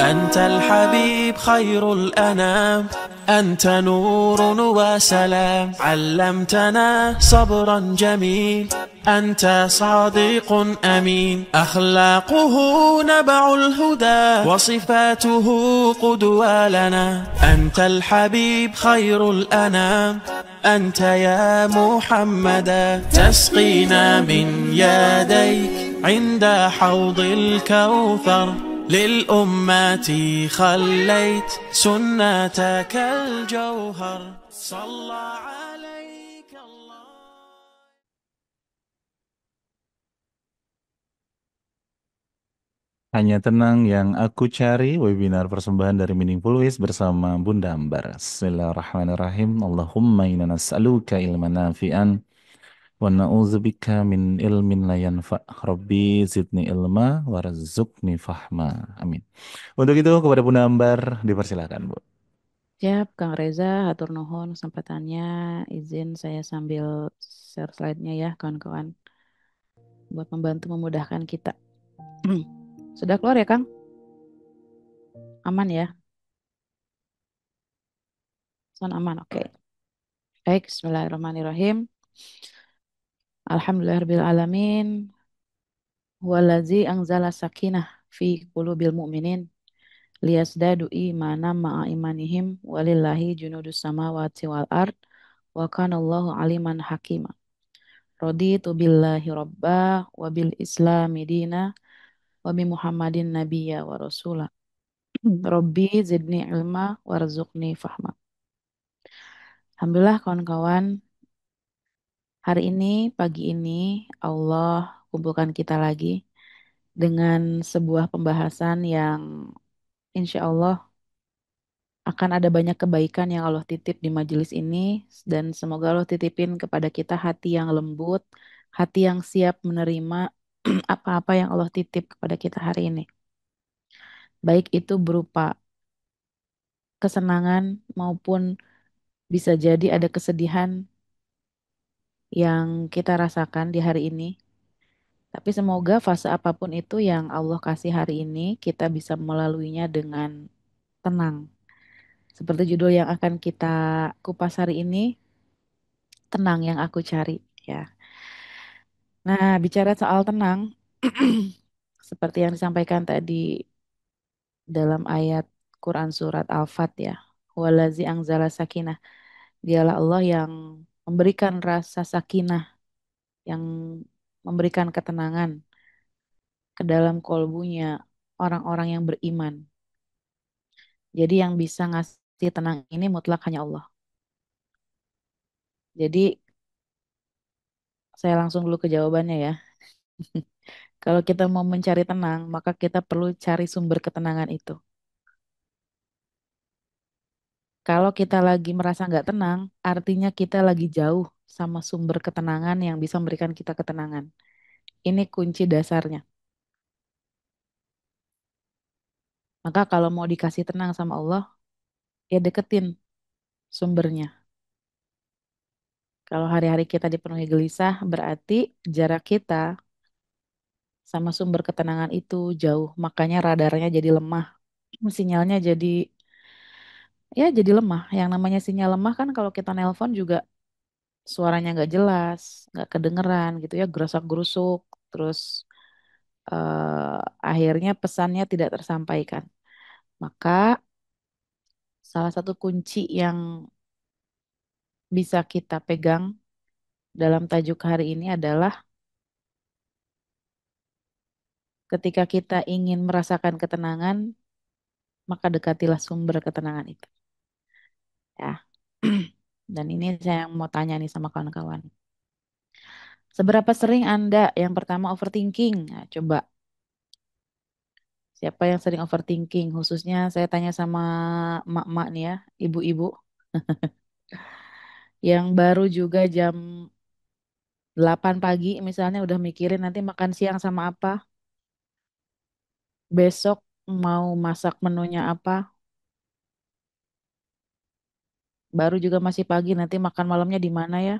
أنت الحبيب خير الأنام، أنت نور وسلام، علمتنا صبرا جميل، أنت صادق أمين، أخلاقه نبع الهدى، وصفاته قدوة لنا. أنت الحبيب خير الأنام، أنت يا محمدا، تسقينا من يديك عند حوض الكوثر، للأمة خليت سنتك الجوهر، صلى عليك الله. Hanya tenang yang aku cari, webinar persembahan dari Meaningful Ways bersama Bunda Ambar. Bismillahirrahmanirrahim. Allahumma inna nas'aluka ilman nafi'an wa na'udzubika min ilmin la yanfa'. Rabbi zidni ilma warzuqni fahma. Amin. Untuk itu kepada Bunda Ambar dipersilakan, Bu. Siap, Kang Reza, hatur nuhun kesempatannya. Izin saya sambil share slide-nya ya, kawan-kawan. Buat membantu memudahkan kita. Sudah keluar ya, Kang? Aman ya? Sound aman, oke. Baik, bismillahirrahmanirrahim. Alhamdulillahirrahmanirrahim. Huwallazi anzala sakinah fi qulubil mu'minin liyazdadu imanan ma'a imanihim walillahi junudus samawati wal ard wa kanallahu aliman hakima. Raditu billahi rabba wa bil islami dina wa bi muhammadin nabiyya wa rasula. Rabbi zidni ilma warzuqni fahma. Alhamdulillah kawan-kawan, hari ini, pagi ini Allah kumpulkan kita lagi dengan sebuah pembahasan yang insya Allah akan ada banyak kebaikan yang Allah titip di majelis ini, dan semoga Allah titipin kepada kita hati yang lembut, hati yang siap menerima apa-apa yang Allah titip kepada kita hari ini. Baik itu berupa kesenangan maupun bisa jadi ada kesedihan yang kita rasakan di hari ini. Tapi semoga fase apapun itu yang Allah kasih hari ini, kita bisa melaluinya dengan tenang. Seperti judul yang akan kita kupas hari ini, tenang yang aku cari, ya. Nah, bicara soal tenang, seperti yang disampaikan tadi dalam ayat Quran surat Al-Fat ya. Walazi angzala sakinah. Dialah Allah yang memberikan rasa sakinah, yang memberikan ketenangan ke dalam kolbunya orang-orang yang beriman. Jadi yang bisa ngasih tenang ini mutlak hanya Allah. Jadi saya langsung dulu ke jawabannya ya. Kalau kita mau mencari tenang, maka kita perlu cari sumber ketenangan itu. Kalau kita lagi merasa nggak tenang, artinya kita lagi jauh sama sumber ketenangan yang bisa memberikan kita ketenangan. Ini kunci dasarnya. Maka kalau mau dikasih tenang sama Allah, ya deketin sumbernya. Kalau hari-hari kita dipenuhi gelisah, berarti jarak kita sama sumber ketenangan itu jauh. Makanya radarnya jadi lemah. Sinyalnya jadi lemah. Yang namanya sinyal lemah kan kalau kita nelpon juga suaranya nggak jelas, nggak kedengeran gitu ya, gerusak-gerusuk, terus akhirnya pesannya tidak tersampaikan. Maka salah satu kunci yang bisa kita pegang dalam tajuk hari ini adalah ketika kita ingin merasakan ketenangan, maka dekatilah sumber ketenangan itu. Ya. Dan ini saya mau tanya nih sama kawan-kawan. Seberapa sering Anda yang pertama overthinking? Nah, coba siapa yang sering overthinking? Khususnya saya tanya sama emak-emak nih ya, ibu-ibu yang baru juga jam 8 pagi misalnya udah mikirin nanti makan siang sama apa, besok mau masak menunya apa, baru juga masih pagi nanti makan malamnya di mana ya.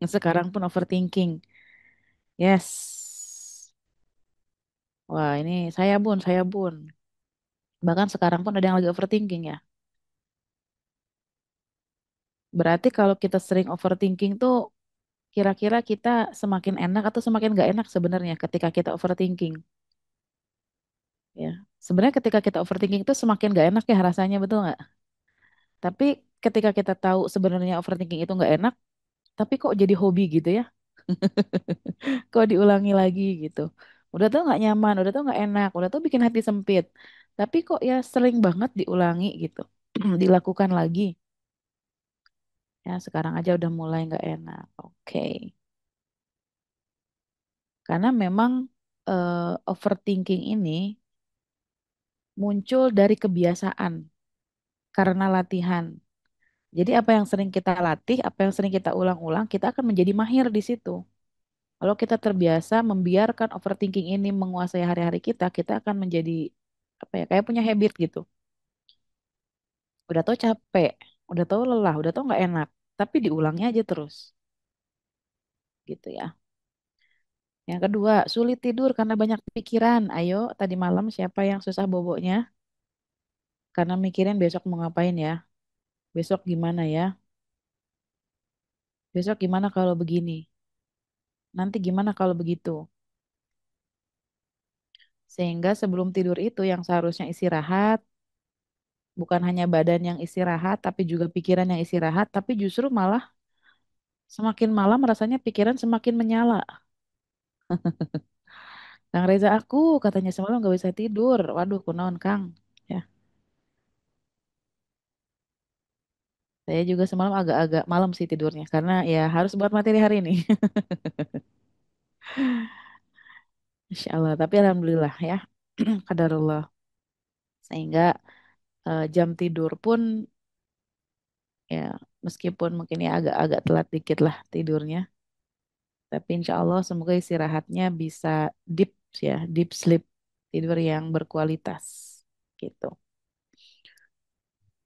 Sekarang pun overthinking. Yes. Wah, ini saya bun. Bahkan sekarang pun ada yang lagi overthinking ya. Berarti kalau kita sering overthinking tuh kira-kira kita semakin enak atau semakin nggak enak sebenarnya ketika kita overthinking ya. Sebenarnya ketika kita overthinking itu semakin nggak enak ya rasanya betul nggak? Tapi ketika kita tahu sebenarnya overthinking itu nggak enak, tapi kok jadi hobi gitu ya? Kok diulangi lagi gitu? Udah tuh nggak nyaman, udah tuh nggak enak, udah tuh bikin hati sempit. Tapi kok ya sering banget diulangi gitu, dilakukan lagi. Ya sekarang aja udah mulai nggak enak. Oke, karena memang overthinking ini muncul dari kebiasaan karena latihan. Jadi apa yang sering kita latih, apa yang sering kita ulang-ulang, kita akan menjadi mahir di situ. Kalau kita terbiasa membiarkan overthinking ini menguasai hari-hari kita akan menjadi apa ya, kayak punya habit gitu. Udah tau capek, udah tau lelah, udah tau nggak enak, tapi diulangnya aja terus, gitu ya. Yang kedua, sulit tidur karena banyak pikiran. Ayo, tadi malam siapa yang susah boboknya? Karena mikirin besok mau ngapain ya? Besok gimana ya? Besok gimana kalau begini? Nanti gimana kalau begitu? Sehingga sebelum tidur itu yang seharusnya istirahat, bukan hanya badan yang istirahat, tapi juga pikiran yang istirahat, tapi justru malah semakin malam rasanya pikiran semakin menyala. Kang Reza aku katanya semalam gak bisa tidur. Waduh, kunaon Kang. Ya, saya juga semalam agak-agak malam sih tidurnya karena ya harus buat materi hari ini. Insya Allah, tapi alhamdulillah ya. Kadarullah. Sehingga jam tidur pun ya meskipun mungkin ya agak-agak telat dikit lah tidurnya. Tapi insya Allah semoga istirahatnya bisa deep ya, deep sleep, tidur yang berkualitas gitu.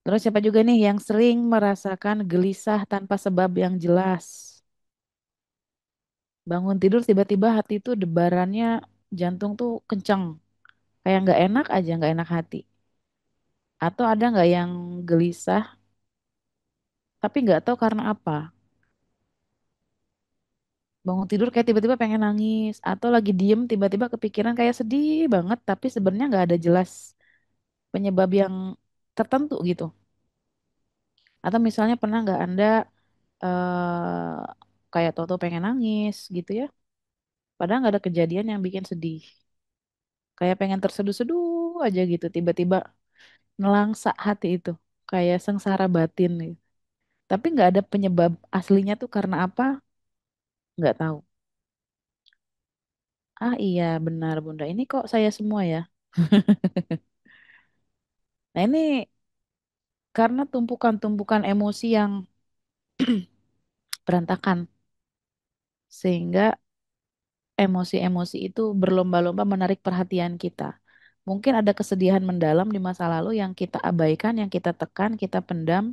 Terus siapa juga nih yang sering merasakan gelisah tanpa sebab yang jelas? Bangun tidur tiba-tiba hati itu debarannya jantung tuh kenceng, kayak nggak enak aja, nggak enak hati. Atau ada nggak yang gelisah tapi nggak tahu karena apa? Bangun tidur kayak tiba-tiba pengen nangis, atau lagi diem tiba-tiba kepikiran kayak sedih banget, tapi sebenarnya nggak ada jelas penyebab yang tertentu gitu. Atau misalnya pernah nggak Anda eh kayak Toto pengen nangis gitu ya, padahal nggak ada kejadian yang bikin sedih. Kayak pengen terseduh-seduh aja gitu, tiba-tiba nelangsa hati itu, kayak sengsara batin gitu. Tapi nggak ada penyebab aslinya tuh karena apa, nggak tahu. Ah iya benar Bunda, ini kok saya semua ya. Nah ini karena tumpukan-tumpukan emosi yang berantakan, sehingga emosi-emosi itu berlomba-lomba menarik perhatian kita. Mungkin ada kesedihan mendalam di masa lalu yang kita abaikan, yang kita tekan, kita pendam,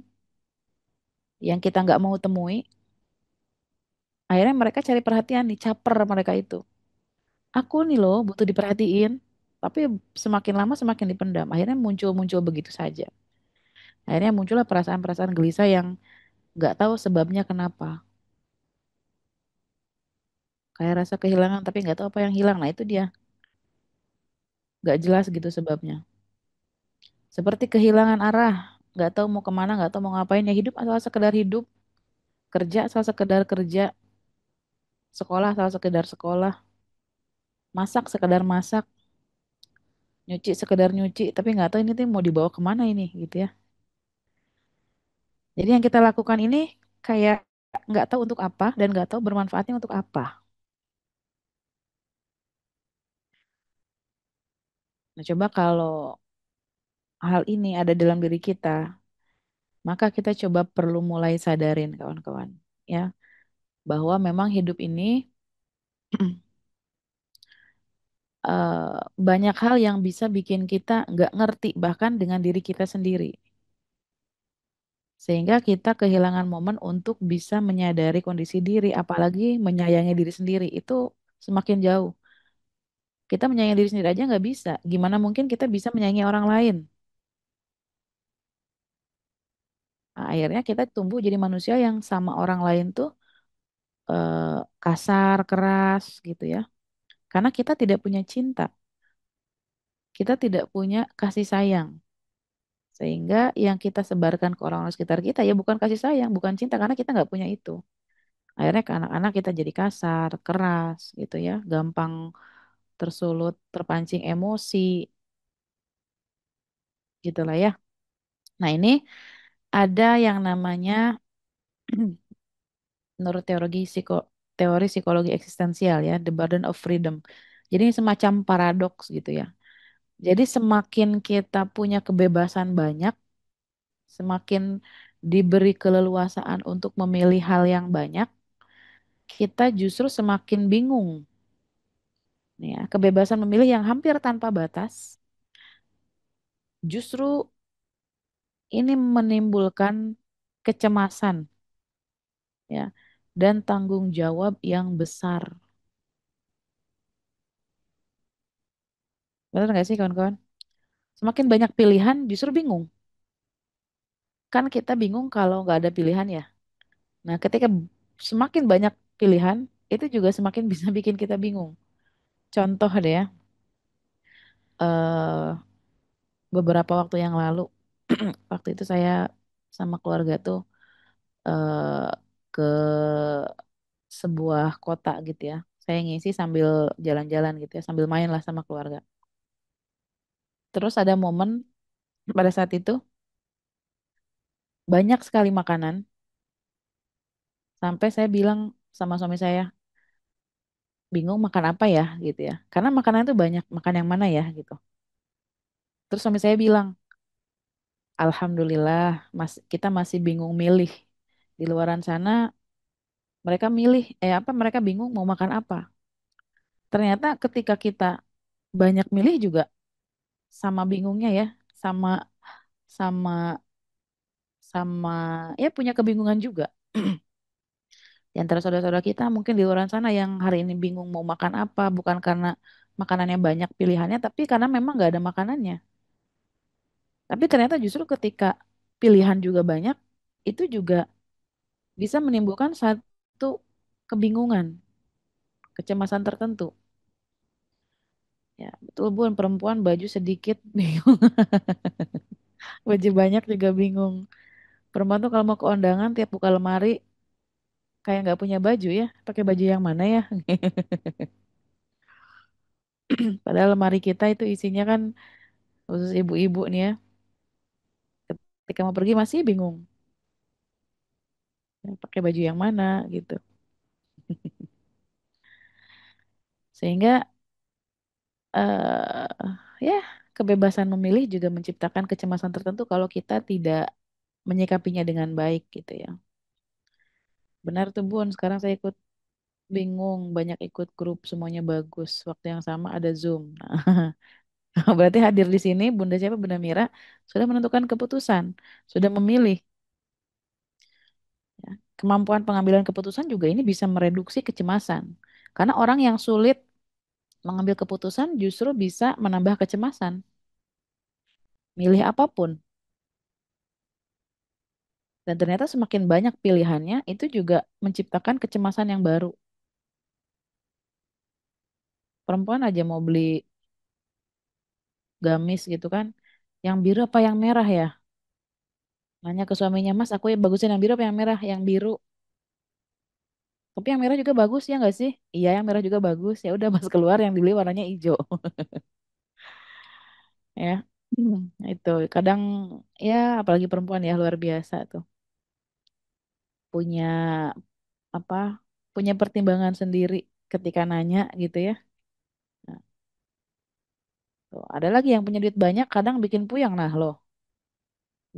yang kita nggak mau temui. Akhirnya mereka cari perhatian nih, caper mereka itu. Aku nih loh butuh diperhatiin, tapi semakin lama semakin dipendam. Akhirnya muncul-muncul begitu saja. Akhirnya muncullah perasaan-perasaan gelisah yang nggak tahu sebabnya kenapa. Kayak rasa kehilangan tapi nggak tahu apa yang hilang. Nah itu dia, nggak jelas gitu sebabnya. Seperti kehilangan arah, nggak tahu mau kemana, nggak tahu mau ngapain. Ya hidup asal sekedar hidup, kerja asal sekedar kerja, sekolah asal sekedar sekolah, masak sekedar masak, nyuci sekedar nyuci. Tapi nggak tahu ini tuh mau dibawa kemana ini gitu ya. Jadi yang kita lakukan ini kayak nggak tahu untuk apa dan nggak tahu bermanfaatnya untuk apa. Nah, coba kalau hal ini ada dalam diri kita, maka kita coba perlu mulai sadarin kawan-kawan, ya, bahwa memang hidup ini banyak hal yang bisa bikin kita nggak ngerti bahkan dengan diri kita sendiri. Sehingga kita kehilangan momen untuk bisa menyadari kondisi diri, apalagi menyayangi diri sendiri. Itu semakin jauh. Kita menyayangi diri sendiri aja nggak bisa. Gimana mungkin kita bisa menyayangi orang lain? Nah, akhirnya kita tumbuh jadi manusia yang sama orang lain tuh kasar, keras gitu ya. Karena kita tidak punya cinta, kita tidak punya kasih sayang. Sehingga yang kita sebarkan ke orang-orang sekitar kita ya bukan kasih sayang, bukan cinta karena kita nggak punya itu. Akhirnya ke anak-anak kita jadi kasar, keras gitu ya, gampang tersulut, terpancing emosi gitu lah ya. Nah ini ada yang namanya menurut teori psikologi eksistensial ya, the burden of freedom. Jadi ini semacam paradoks gitu ya. Jadi semakin kita punya kebebasan banyak, semakin diberi keleluasaan untuk memilih hal yang banyak, kita justru semakin bingung. Nih ya, kebebasan memilih yang hampir tanpa batas, justru ini menimbulkan kecemasan ya dan tanggung jawab yang besar. Benar nggak sih kawan-kawan? Semakin banyak pilihan justru bingung. Kan kita bingung kalau nggak ada pilihan ya. Nah, ketika semakin banyak pilihan, itu juga semakin bisa bikin kita bingung. Contoh deh ya, eh beberapa waktu yang lalu, waktu itu saya sama keluarga tuh eh ke sebuah kota gitu ya. Saya ngisi sambil jalan-jalan gitu ya, sambil main lah sama keluarga. Terus ada momen pada saat itu banyak sekali makanan, sampai saya bilang sama suami saya, bingung makan apa ya gitu ya. Karena makanan itu banyak, makan yang mana ya gitu. Terus suami saya bilang, Alhamdulillah, kita masih bingung milih. Di luaran sana mereka milih, mereka bingung mau makan apa. Ternyata ketika kita banyak milih juga sama bingungnya ya, sama sama sama ya punya kebingungan juga. Di antara saudara-saudara kita mungkin di luar sana yang hari ini bingung mau makan apa, bukan karena makanannya banyak pilihannya, tapi karena memang nggak ada makanannya. Tapi ternyata justru ketika pilihan juga banyak, itu juga bisa menimbulkan satu kebingungan, kecemasan tertentu. Ya, betul Bun, perempuan baju sedikit bingung, baju banyak juga bingung. Perempuan tuh kalau mau ke undangan tiap buka lemari kayak nggak punya baju ya, pakai baju yang mana ya? Padahal lemari kita itu isinya kan khusus ibu-ibu nih ya, ketika mau pergi masih bingung, ya, pakai baju yang mana gitu. Sehingga eh ya kebebasan memilih juga menciptakan kecemasan tertentu kalau kita tidak menyikapinya dengan baik gitu ya. Benar tuh Bun, sekarang saya ikut bingung, banyak ikut grup semuanya bagus. Waktu yang sama ada Zoom. Nah, berarti hadir di sini Bunda siapa? Bunda Mira sudah menentukan keputusan, sudah memilih. Ya. Kemampuan pengambilan keputusan juga ini bisa mereduksi kecemasan. Karena orang yang sulit mengambil keputusan justru bisa menambah kecemasan. Milih apapun. Dan ternyata semakin banyak pilihannya, itu juga menciptakan kecemasan yang baru. Perempuan aja mau beli gamis gitu kan, yang biru apa yang merah ya? Nanya ke suaminya, Mas, aku ya bagusin yang biru apa yang merah? Yang biru. Tapi yang merah juga bagus ya nggak sih? Iya, yang merah juga bagus. Ya udah Mas keluar yang dibeli warnanya hijau. Ya, itu kadang ya apalagi perempuan ya luar biasa tuh. Punya apa? Punya pertimbangan sendiri ketika nanya gitu ya. Nah, tuh, ada lagi yang punya duit banyak kadang bikin puyeng nah loh.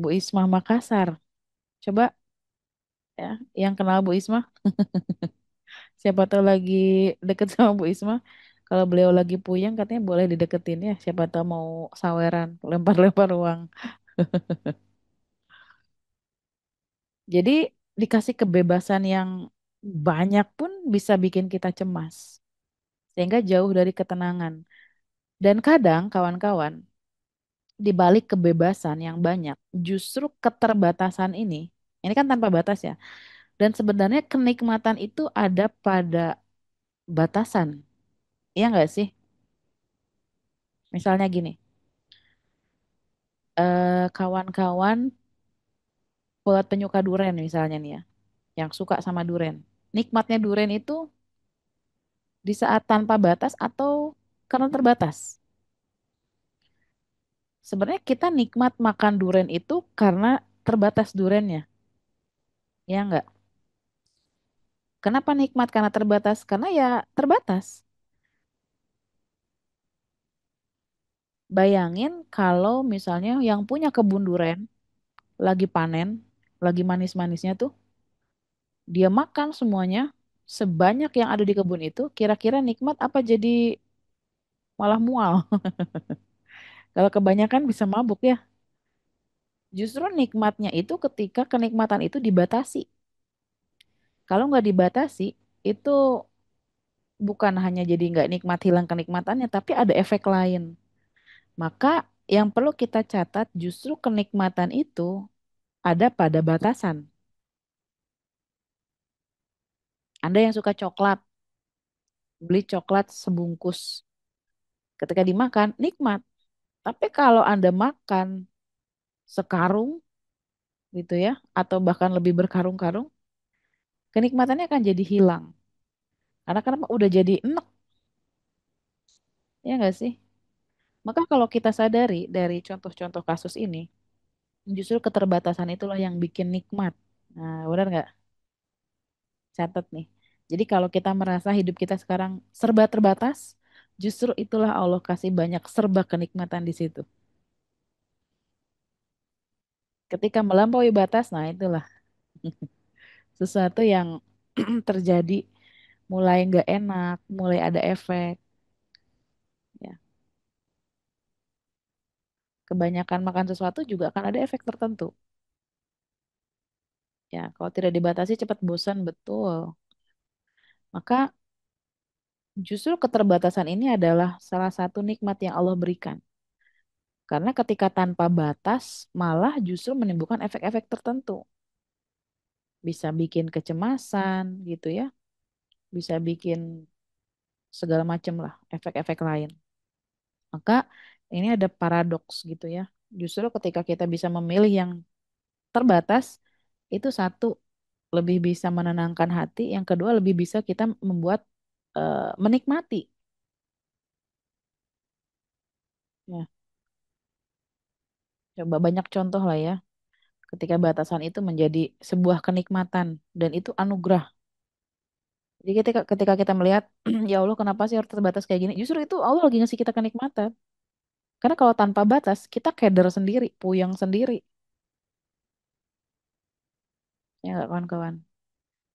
Bu Isma Makassar. Coba ya, yang kenal Bu Isma, siapa tahu lagi deket sama Bu Isma. Kalau beliau lagi puyeng katanya boleh dideketin ya. Siapa tahu mau saweran, lempar-lempar uang. Jadi dikasih kebebasan yang banyak pun bisa bikin kita cemas. Sehingga jauh dari ketenangan. Dan kadang kawan-kawan, di balik kebebasan yang banyak, justru keterbatasan ini kan tanpa batas ya. Dan sebenarnya kenikmatan itu ada pada batasan. Iya nggak sih? Misalnya gini, kawan-kawan buat penyuka durian misalnya nih ya, yang suka sama durian. Nikmatnya durian itu di saat tanpa batas atau karena terbatas. Sebenarnya kita nikmat makan durian itu karena terbatas duriannya. Ya nggak? Kenapa nikmat karena terbatas? Karena ya terbatas. Bayangin kalau misalnya yang punya kebun durian lagi panen, lagi manis-manisnya tuh, dia makan semuanya sebanyak yang ada di kebun itu, kira-kira nikmat apa jadi malah mual? Kalau kebanyakan bisa mabuk ya. Justru nikmatnya itu ketika kenikmatan itu dibatasi. Kalau nggak dibatasi, itu bukan hanya jadi nggak nikmat hilang kenikmatannya, tapi ada efek lain. Maka yang perlu kita catat justru kenikmatan itu ada pada batasan. Anda yang suka coklat, beli coklat sebungkus. Ketika dimakan, nikmat. Tapi kalau Anda makan sekarung gitu ya, atau bahkan lebih berkarung-karung, kenikmatannya akan jadi hilang. Karena kenapa? Udah jadi enek, ya nggak sih? Maka kalau kita sadari dari contoh-contoh kasus ini, justru keterbatasan itulah yang bikin nikmat. Nah, benar nggak? Catat nih. Jadi kalau kita merasa hidup kita sekarang serba terbatas, justru itulah Allah kasih banyak serba kenikmatan di situ. Ketika melampaui batas, nah itulah sesuatu yang terjadi mulai nggak enak, mulai ada efek. Ya, kebanyakan makan sesuatu juga akan ada efek tertentu. Ya, kalau tidak dibatasi cepat bosan betul. Maka justru keterbatasan ini adalah salah satu nikmat yang Allah berikan. Karena ketika tanpa batas, malah justru menimbulkan efek-efek tertentu. Bisa bikin kecemasan gitu ya, bisa bikin segala macam lah, efek-efek lain. Maka ini ada paradoks gitu ya. Justru ketika kita bisa memilih yang terbatas, itu satu, lebih bisa menenangkan hati, yang kedua lebih bisa kita membuat menikmati. Ya, coba banyak contoh lah ya. Ketika batasan itu menjadi sebuah kenikmatan dan itu anugerah. Jadi ketika kita melihat, ya Allah kenapa sih harus terbatas kayak gini? Justru itu Allah lagi ngasih kita kenikmatan. Karena kalau tanpa batas, kita keder sendiri, puyeng sendiri. Ya nggak kawan-kawan?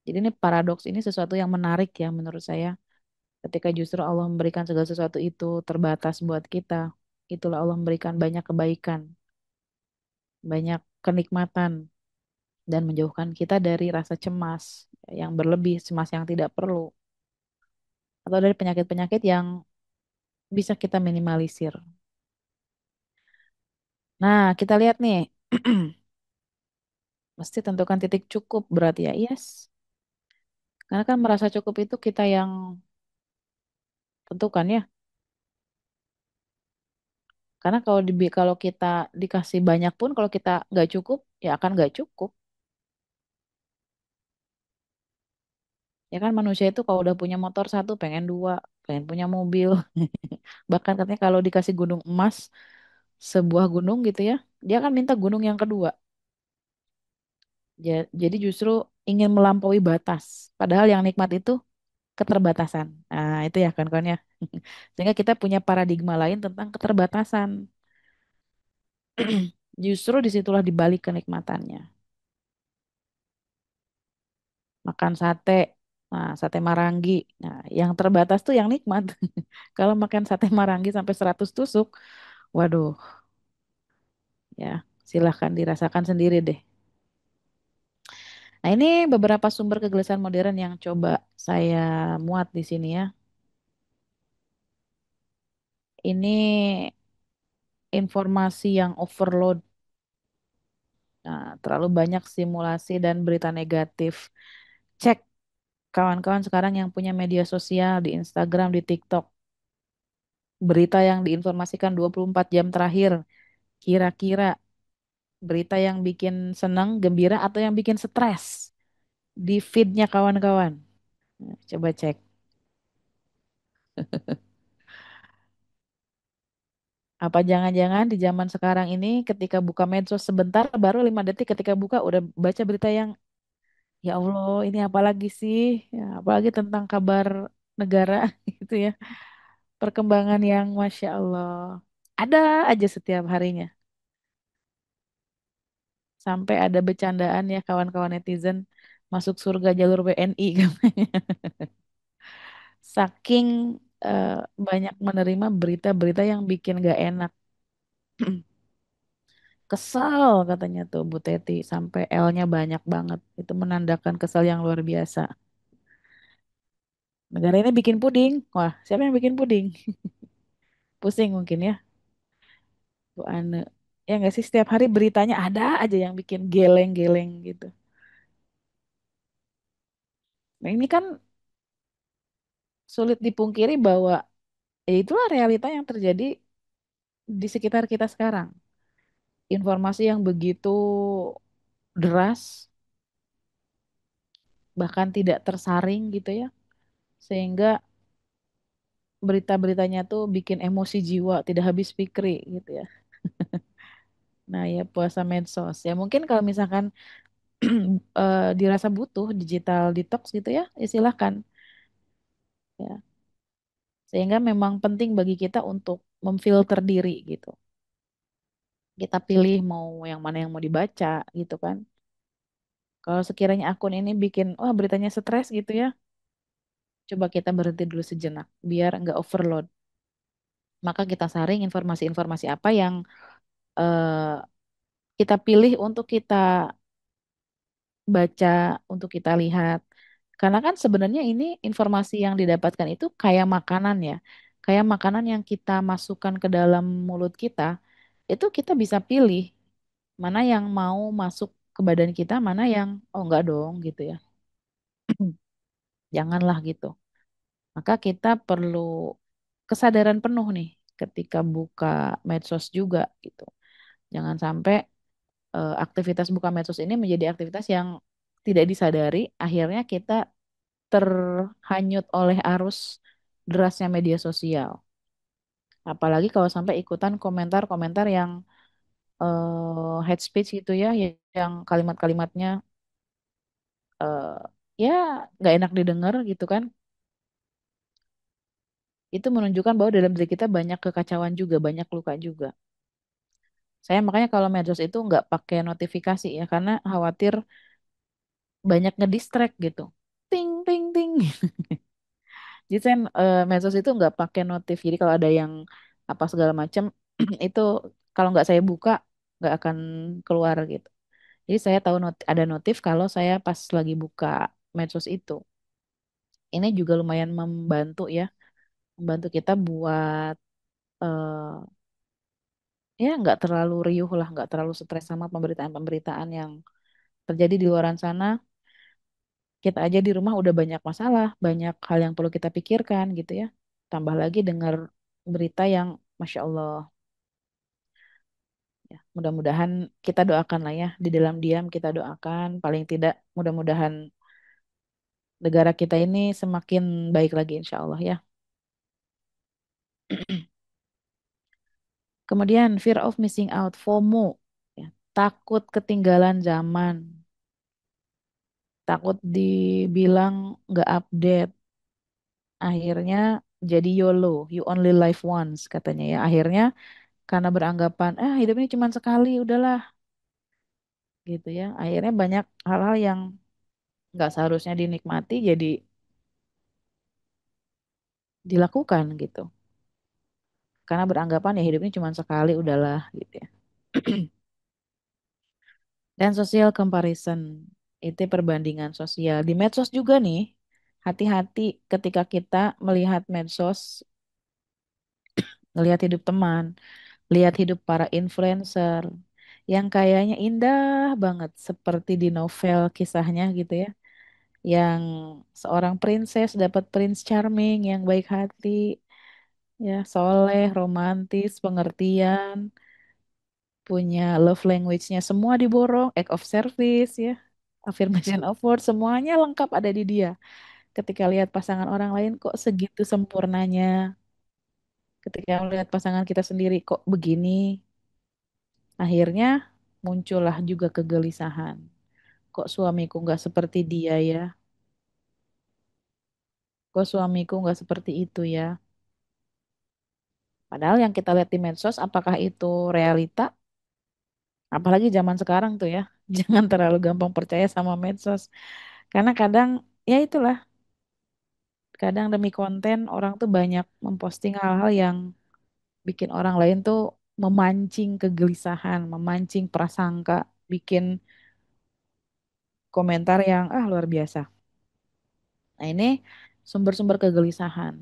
Jadi ini paradoks ini sesuatu yang menarik ya menurut saya. Ketika justru Allah memberikan segala sesuatu itu terbatas buat kita. Itulah Allah memberikan banyak kebaikan, banyak kenikmatan, dan menjauhkan kita dari rasa cemas yang berlebih, cemas yang tidak perlu. Atau dari penyakit-penyakit yang bisa kita minimalisir. Nah, kita lihat nih. Mesti tentukan titik cukup berarti ya. Yes. Karena kan merasa cukup itu kita yang tentukan ya. Karena kalau kita dikasih banyak pun kalau kita nggak cukup ya akan nggak cukup. Ya kan manusia itu kalau udah punya motor satu pengen dua, pengen punya mobil. Bahkan katanya kalau dikasih gunung emas, sebuah gunung gitu ya, dia akan minta gunung yang kedua. Jadi justru ingin melampaui batas. Padahal yang nikmat itu keterbatasan. Nah, itu ya kan ya. Sehingga kita punya paradigma lain tentang keterbatasan. Justru disitulah dibalik kenikmatannya. Makan sate, nah sate Marangi. Nah, yang terbatas tuh yang nikmat. Kalau makan sate Marangi sampai 100 tusuk, waduh, ya silahkan dirasakan sendiri deh. Nah, ini beberapa sumber kegelisahan modern yang coba saya muat di sini ya. Ini informasi yang overload. Nah, terlalu banyak simulasi dan berita negatif. Cek kawan-kawan sekarang yang punya media sosial di Instagram, di TikTok, berita yang diinformasikan 24 jam terakhir, kira-kira berita yang bikin senang, gembira, atau yang bikin stres di feednya kawan-kawan. Nah, coba cek. Apa jangan-jangan di zaman sekarang ini ketika buka medsos sebentar, baru 5 detik ketika buka udah baca berita yang ya Allah ini apa lagi sih? Ya, apalagi tentang kabar negara gitu ya. Perkembangan yang Masya Allah. Ada aja setiap harinya. Sampai ada bercandaan ya kawan-kawan netizen masuk surga jalur WNI katanya. Saking eh, banyak menerima berita-berita yang bikin gak enak. Kesal katanya tuh Bu Teti. Sampai L-nya banyak banget. Itu menandakan kesal yang luar biasa. Negara ini bikin puding. Wah, siapa yang bikin puding? Pusing mungkin ya, Bu Ane. Ya nggak sih, setiap hari beritanya ada aja yang bikin geleng-geleng gitu. Nah ini kan sulit dipungkiri bahwa ya itulah realita yang terjadi di sekitar kita sekarang. Informasi yang begitu deras, bahkan tidak tersaring gitu ya, sehingga berita-beritanya tuh bikin emosi jiwa, tidak habis pikir gitu ya. Nah ya puasa medsos. Ya mungkin kalau misalkan dirasa butuh digital detox gitu ya, ya silahkan. Ya. Sehingga memang penting bagi kita untuk memfilter diri gitu. Kita pilih mau yang mana yang mau dibaca gitu kan. Kalau sekiranya akun ini bikin, wah beritanya stres gitu ya, coba kita berhenti dulu sejenak biar nggak overload. Maka kita saring informasi-informasi apa yang eh, kita pilih untuk kita baca, untuk kita lihat. Karena kan sebenarnya ini informasi yang didapatkan itu kayak makanan ya. Kayak makanan yang kita masukkan ke dalam mulut kita, itu kita bisa pilih mana yang mau masuk ke badan kita, mana yang oh enggak dong gitu ya. Janganlah gitu. Maka kita perlu kesadaran penuh nih ketika buka medsos juga gitu. Jangan sampai aktivitas buka medsos ini menjadi aktivitas yang tidak disadari, akhirnya kita terhanyut oleh arus derasnya media sosial. Apalagi kalau sampai ikutan komentar-komentar yang hate speech gitu ya, yang kalimat-kalimatnya eh, ya nggak enak didengar gitu kan. Itu menunjukkan bahwa dalam diri kita banyak kekacauan juga, banyak luka juga. Saya makanya kalau medsos itu nggak pakai notifikasi ya, karena khawatir banyak ngedistract gitu. Ting, ting, ting. Jadi saya medsos itu nggak pakai notif. Jadi kalau ada yang apa segala macam itu kalau nggak saya buka nggak akan keluar gitu. Jadi saya tahu ada notif kalau saya pas lagi buka medsos itu. Ini juga lumayan membantu ya, membantu kita buat ya nggak terlalu riuh lah, nggak terlalu stres sama pemberitaan-pemberitaan yang terjadi di luaran sana. Kita aja di rumah udah banyak masalah, banyak hal yang perlu kita pikirkan gitu ya. Tambah lagi dengar berita yang Masya Allah. Ya, mudah-mudahan kita doakan lah ya, di dalam diam kita doakan. Paling tidak mudah-mudahan negara kita ini semakin baik lagi insya Allah ya. Kemudian fear of missing out, FOMO. Ya, takut ketinggalan zaman, takut dibilang nggak update. Akhirnya jadi YOLO, you only live once katanya ya. Akhirnya karena beranggapan, hidup ini cuma sekali, udahlah gitu ya. Akhirnya banyak hal-hal yang nggak seharusnya dinikmati jadi dilakukan gitu. Karena beranggapan ya hidup ini cuma sekali, udahlah gitu ya. Dan social comparison, itu perbandingan sosial. Di medsos juga nih, hati-hati ketika kita melihat medsos, melihat hidup teman, lihat hidup para influencer yang kayaknya indah banget seperti di novel kisahnya gitu ya. Yang seorang princess dapat prince charming yang baik hati, ya, soleh, romantis, pengertian, punya love language-nya semua diborong, act of service ya, affirmation of word, semuanya lengkap ada di dia. Ketika lihat pasangan orang lain kok segitu sempurnanya, ketika melihat pasangan kita sendiri kok begini, akhirnya muncullah juga kegelisahan. Kok suamiku nggak seperti dia ya? Kok suamiku nggak seperti itu ya? Padahal yang kita lihat di medsos, apakah itu realita? Apalagi zaman sekarang tuh ya, jangan terlalu gampang percaya sama medsos. Karena kadang, ya itulah, kadang demi konten orang tuh banyak memposting hal-hal yang bikin orang lain tuh memancing kegelisahan, memancing prasangka, bikin komentar yang luar biasa. Nah ini sumber-sumber kegelisahan.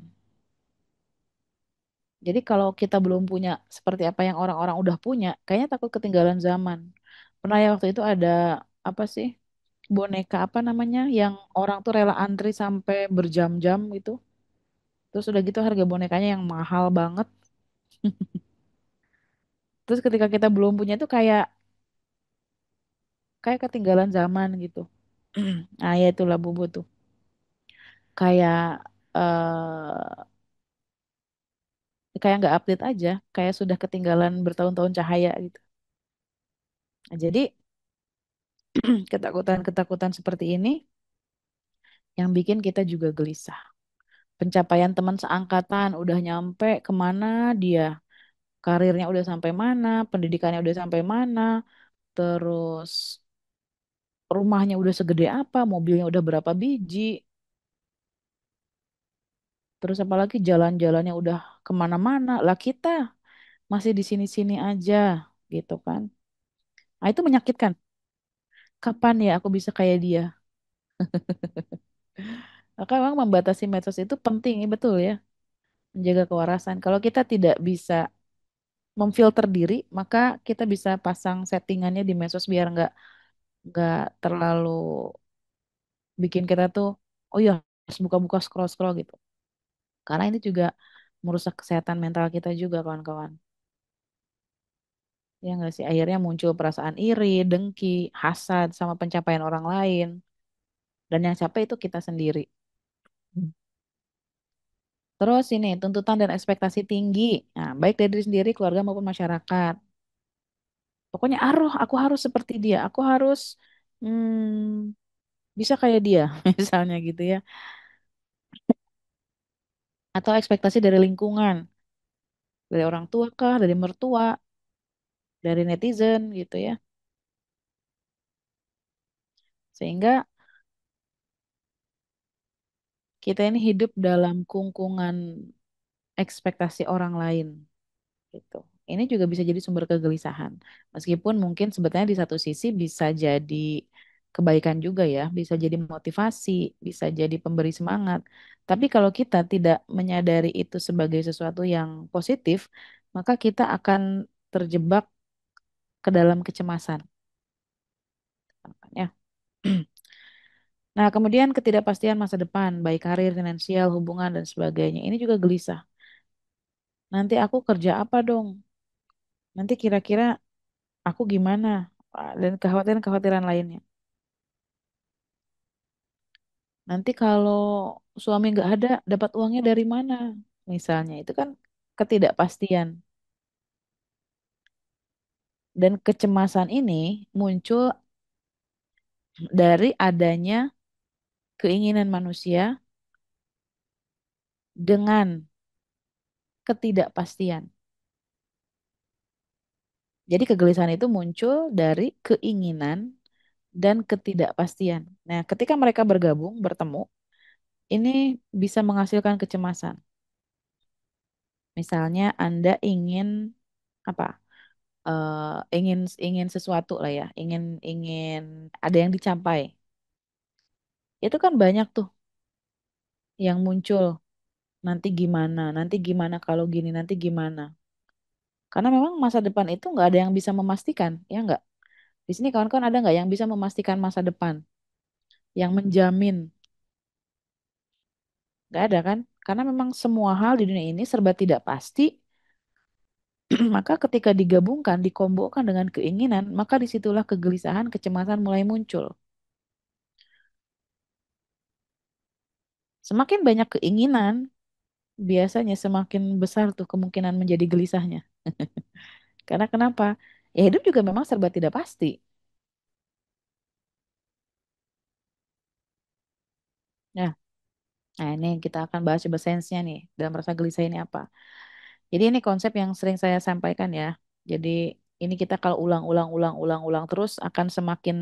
Jadi kalau kita belum punya seperti apa yang orang-orang udah punya, kayaknya takut ketinggalan zaman. Pernah ya waktu itu ada apa sih boneka apa namanya yang orang tuh rela antri sampai berjam-jam gitu. Terus udah gitu harga bonekanya yang mahal banget. Terus ketika kita belum punya tuh kayak kayak ketinggalan zaman gitu. Nah ya itulah Bubu tuh. Kayak kayak nggak update aja, kayak sudah ketinggalan bertahun-tahun cahaya gitu. Nah, jadi ketakutan-ketakutan seperti ini yang bikin kita juga gelisah. Pencapaian teman seangkatan udah nyampe kemana dia, karirnya udah sampai mana, pendidikannya udah sampai mana, terus rumahnya udah segede apa, mobilnya udah berapa biji, terus apalagi jalan-jalannya udah kemana-mana. Lah kita masih di sini-sini aja gitu kan. Nah itu menyakitkan. Kapan ya aku bisa kayak dia? Maka memang membatasi medsos itu penting, ya betul ya, menjaga kewarasan. Kalau kita tidak bisa memfilter diri, maka kita bisa pasang settingannya di medsos biar nggak terlalu bikin kita tuh, oh ya harus buka-buka scroll-scroll gitu. Karena ini juga merusak kesehatan mental kita juga kawan-kawan. Ya nggak sih, akhirnya muncul perasaan iri, dengki, hasad sama pencapaian orang lain. Dan yang capek itu kita sendiri. Terus ini tuntutan dan ekspektasi tinggi. Nah, baik dari diri sendiri, keluarga maupun masyarakat. Pokoknya aku harus seperti dia. Aku harus bisa kayak dia, misalnya gitu ya. Atau ekspektasi dari lingkungan, dari orang tua kah, dari mertua, dari netizen gitu ya. Sehingga kita ini hidup dalam kungkungan ekspektasi orang lain gitu. Ini juga bisa jadi sumber kegelisahan. Meskipun mungkin sebetulnya di satu sisi bisa jadi kebaikan juga ya, bisa jadi motivasi, bisa jadi pemberi semangat. Tapi kalau kita tidak menyadari itu sebagai sesuatu yang positif, maka kita akan terjebak ke dalam kecemasan. Ya. Nah, kemudian ketidakpastian masa depan, baik karir, finansial, hubungan, dan sebagainya. Ini juga gelisah. Nanti aku kerja apa dong? Nanti kira-kira aku gimana? Dan kekhawatiran-kekhawatiran lainnya. Nanti kalau suami nggak ada, dapat uangnya dari mana? Misalnya, itu kan ketidakpastian. Dan kecemasan ini muncul dari adanya keinginan manusia dengan ketidakpastian. Jadi kegelisahan itu muncul dari keinginan dan ketidakpastian. Nah, ketika mereka bergabung, bertemu, ini bisa menghasilkan kecemasan. Misalnya Anda ingin apa? Ingin ingin sesuatu lah ya, ingin ingin ada yang dicapai. Itu kan banyak tuh yang muncul. Nanti gimana? Nanti gimana kalau gini? Nanti gimana? Karena memang masa depan itu nggak ada yang bisa memastikan, ya nggak? Di sini kawan-kawan ada nggak yang bisa memastikan masa depan, yang menjamin? Nggak ada kan? Karena memang semua hal di dunia ini serba tidak pasti, maka ketika digabungkan, dikombokan dengan keinginan, maka disitulah kegelisahan, kecemasan mulai muncul. Semakin banyak keinginan, biasanya semakin besar tuh kemungkinan menjadi gelisahnya. Karena kenapa? Ya hidup juga memang serba tidak pasti. Nah, nah ini kita akan bahas coba sainsnya nih dalam rasa gelisah ini apa. Jadi ini konsep yang sering saya sampaikan ya. Jadi ini kita kalau ulang-ulang terus akan semakin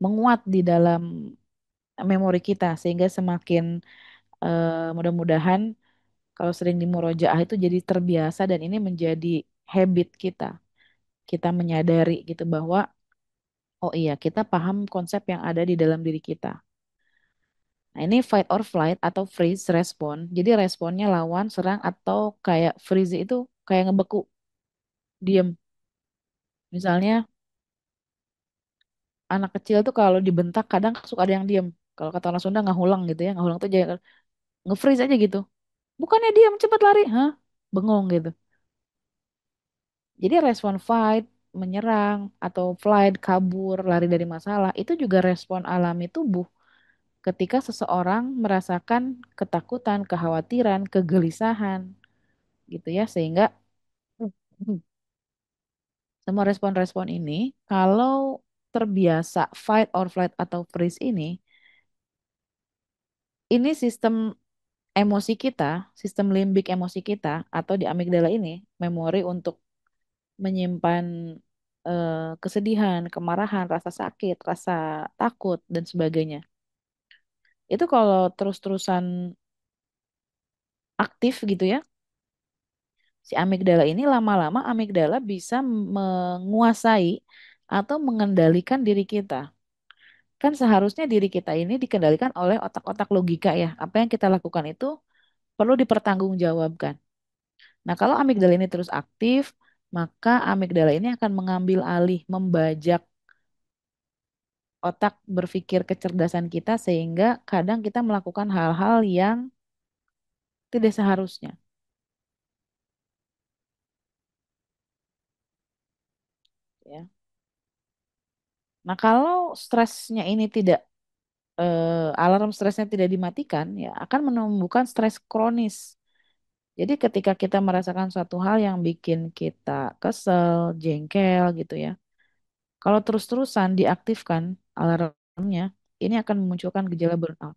menguat di dalam memori kita sehingga semakin mudah-mudahan kalau sering di murojaah itu jadi terbiasa dan ini menjadi habit kita. Kita menyadari gitu bahwa oh iya kita paham konsep yang ada di dalam diri kita. Nah, ini fight or flight atau freeze respon. Jadi responnya lawan, serang atau kayak freeze itu kayak ngebeku, diem. Misalnya anak kecil tuh kalau dibentak kadang suka ada yang diem. Kalau kata orang Sunda ngahulang gitu ya, ngahulang tuh jadi nge-freeze aja gitu. Bukannya diem, cepet lari, hah? Bengong gitu. Jadi respon fight, menyerang, atau flight, kabur, lari dari masalah, itu juga respon alami tubuh ketika seseorang merasakan ketakutan, kekhawatiran, kegelisahan, gitu ya. Sehingga semua respon-respon ini, kalau terbiasa fight or flight atau freeze ini sistem emosi kita, sistem limbik emosi kita, atau di amigdala ini, memori untuk menyimpan kesedihan, kemarahan, rasa sakit, rasa takut, dan sebagainya. Itu kalau terus-terusan aktif gitu ya, si amigdala ini lama-lama amigdala bisa menguasai atau mengendalikan diri kita. Kan seharusnya diri kita ini dikendalikan oleh otak-otak logika ya. Apa yang kita lakukan itu perlu dipertanggungjawabkan. Nah, kalau amigdala ini terus aktif, maka amigdala ini akan mengambil alih, membajak otak berpikir kecerdasan kita sehingga kadang kita melakukan hal-hal yang tidak seharusnya, ya. Nah, kalau stresnya ini tidak alarm stresnya tidak dimatikan, ya akan menumbuhkan stres kronis. Jadi ketika kita merasakan suatu hal yang bikin kita kesel, jengkel gitu ya. Kalau terus-terusan diaktifkan alarmnya, ini akan memunculkan gejala burnout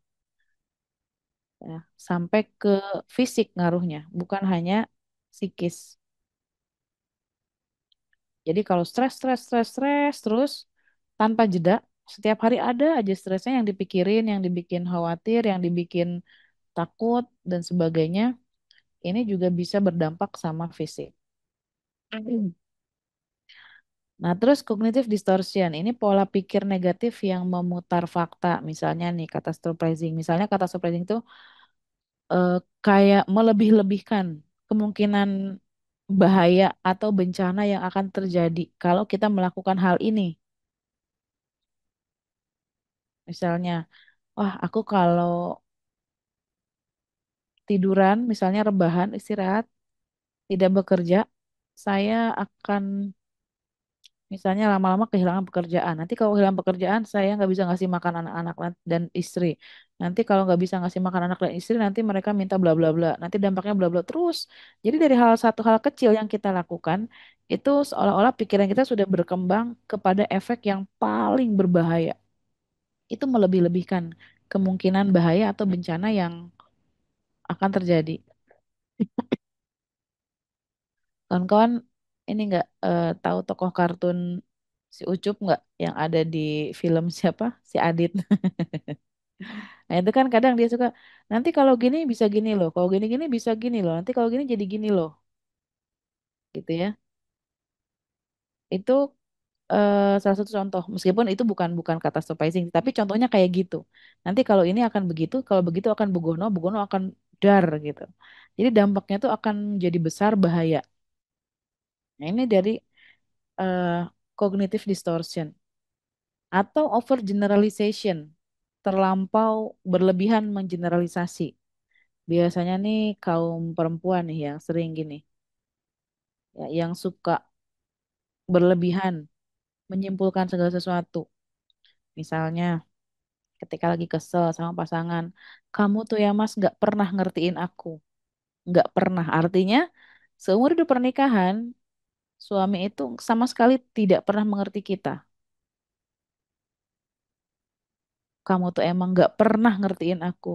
ya, sampai ke fisik ngaruhnya, bukan hanya psikis. Jadi kalau stres terus tanpa jeda, setiap hari ada aja stresnya yang dipikirin, yang dibikin khawatir, yang dibikin takut dan sebagainya, ini juga bisa berdampak sama fisik. Nah, terus cognitive distortion, ini pola pikir negatif yang memutar fakta. Misalnya nih, catastrophizing. Misalnya catastrophizing itu eh, kayak melebih-lebihkan kemungkinan bahaya atau bencana yang akan terjadi kalau kita melakukan hal ini. Misalnya, wah aku kalau tiduran, misalnya rebahan, istirahat, tidak bekerja, saya akan misalnya lama-lama kehilangan pekerjaan. Nanti kalau kehilangan pekerjaan, saya nggak bisa ngasih makan anak-anak dan istri. Nanti kalau nggak bisa ngasih makan anak dan istri, nanti mereka minta bla bla bla. Nanti dampaknya bla bla terus. Jadi dari satu hal kecil yang kita lakukan, itu seolah-olah pikiran kita sudah berkembang kepada efek yang paling berbahaya. Itu melebih-lebihkan kemungkinan bahaya atau bencana yang akan terjadi. Kawan-kawan, ini nggak tahu tokoh kartun si Ucup nggak yang ada di film siapa? Si Adit. Nah itu kan kadang dia suka, nanti kalau gini bisa gini loh, kalau gini-gini bisa gini loh, nanti kalau gini jadi gini loh, gitu ya. Itu salah satu contoh, meskipun itu bukan bukan catastrophizing, tapi contohnya kayak gitu. Nanti kalau ini akan begitu, kalau begitu akan begono, begono akan dar gitu. Jadi dampaknya tuh akan jadi besar bahaya. Nah, ini dari eh, cognitive distortion atau overgeneralization, terlampau berlebihan mengeneralisasi. Biasanya nih kaum perempuan nih yang sering gini, ya, yang suka berlebihan menyimpulkan segala sesuatu. Misalnya ketika lagi kesel sama pasangan, kamu tuh ya mas nggak pernah ngertiin aku, nggak pernah. Artinya seumur hidup pernikahan suami itu sama sekali tidak pernah mengerti kita. Kamu tuh emang nggak pernah ngertiin aku.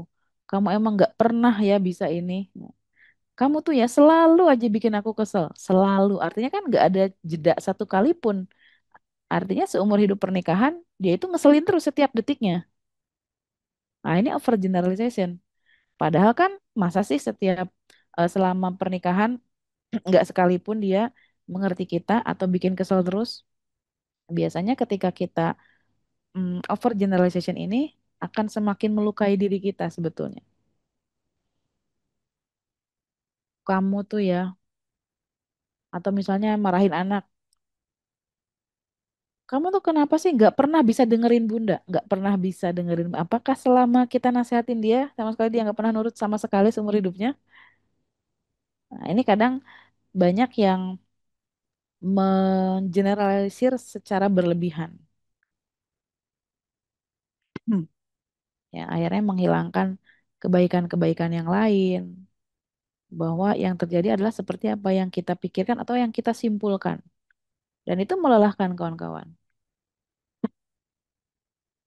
Kamu emang nggak pernah ya bisa ini. Kamu tuh ya selalu aja bikin aku kesel. Selalu. Artinya kan nggak ada jeda satu kali pun. Artinya seumur hidup pernikahan dia itu ngeselin terus setiap detiknya. Nah ini overgeneralization. Padahal kan masa sih setiap selama pernikahan nggak sekalipun dia mengerti kita atau bikin kesel terus. Biasanya ketika kita overgeneralization ini akan semakin melukai diri kita sebetulnya. Kamu tuh ya, atau misalnya marahin anak, kamu tuh kenapa sih nggak pernah bisa dengerin bunda, nggak pernah bisa dengerin. Apakah selama kita nasehatin dia sama sekali dia nggak pernah nurut sama sekali seumur hidupnya? Nah, ini kadang banyak yang mengeneralisir secara berlebihan. Hmm. Ya, akhirnya menghilangkan kebaikan-kebaikan yang lain, bahwa yang terjadi adalah seperti apa yang kita pikirkan atau yang kita simpulkan. Dan itu melelahkan kawan-kawan.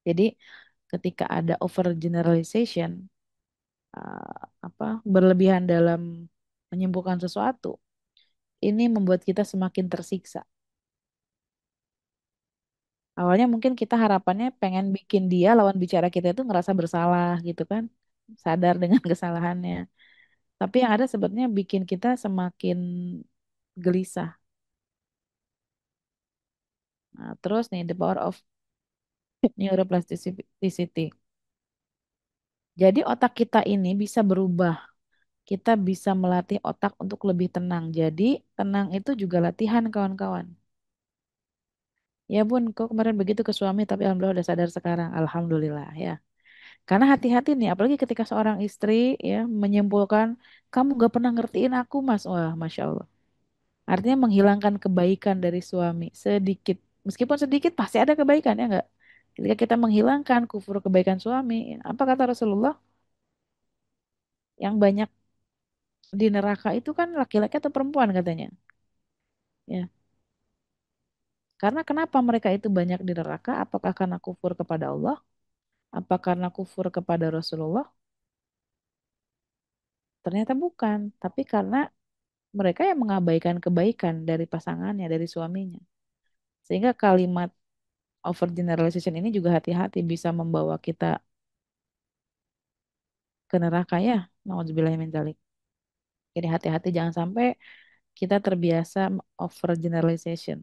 Jadi ketika ada overgeneralization, berlebihan dalam menyimpulkan sesuatu, ini membuat kita semakin tersiksa. Awalnya mungkin kita harapannya pengen bikin dia lawan bicara kita itu ngerasa bersalah gitu kan, sadar dengan kesalahannya. Tapi yang ada sebetulnya bikin kita semakin gelisah. Nah, terus nih the power of neuroplasticity. Jadi otak kita ini bisa berubah. Kita bisa melatih otak untuk lebih tenang. Jadi tenang itu juga latihan kawan-kawan. Ya bun, kok kemarin begitu ke suami tapi alhamdulillah udah sadar sekarang. Alhamdulillah ya. Karena hati-hati nih, apalagi ketika seorang istri ya menyimpulkan kamu gak pernah ngertiin aku mas. Wah, masya Allah. Artinya menghilangkan kebaikan dari suami sedikit. Meskipun sedikit pasti ada kebaikan ya enggak? Ketika kita menghilangkan kufur kebaikan suami, apa kata Rasulullah? Yang banyak di neraka itu kan laki-laki atau perempuan katanya. Ya, karena kenapa mereka itu banyak di neraka? Apakah karena kufur kepada Allah? Apa karena kufur kepada Rasulullah? Ternyata bukan, tapi karena mereka yang mengabaikan kebaikan dari pasangannya, dari suaminya. Sehingga kalimat overgeneralization ini juga hati-hati bisa membawa kita ke neraka ya. Nauzubillah min dzalik. Jadi hati-hati jangan sampai kita terbiasa overgeneralization.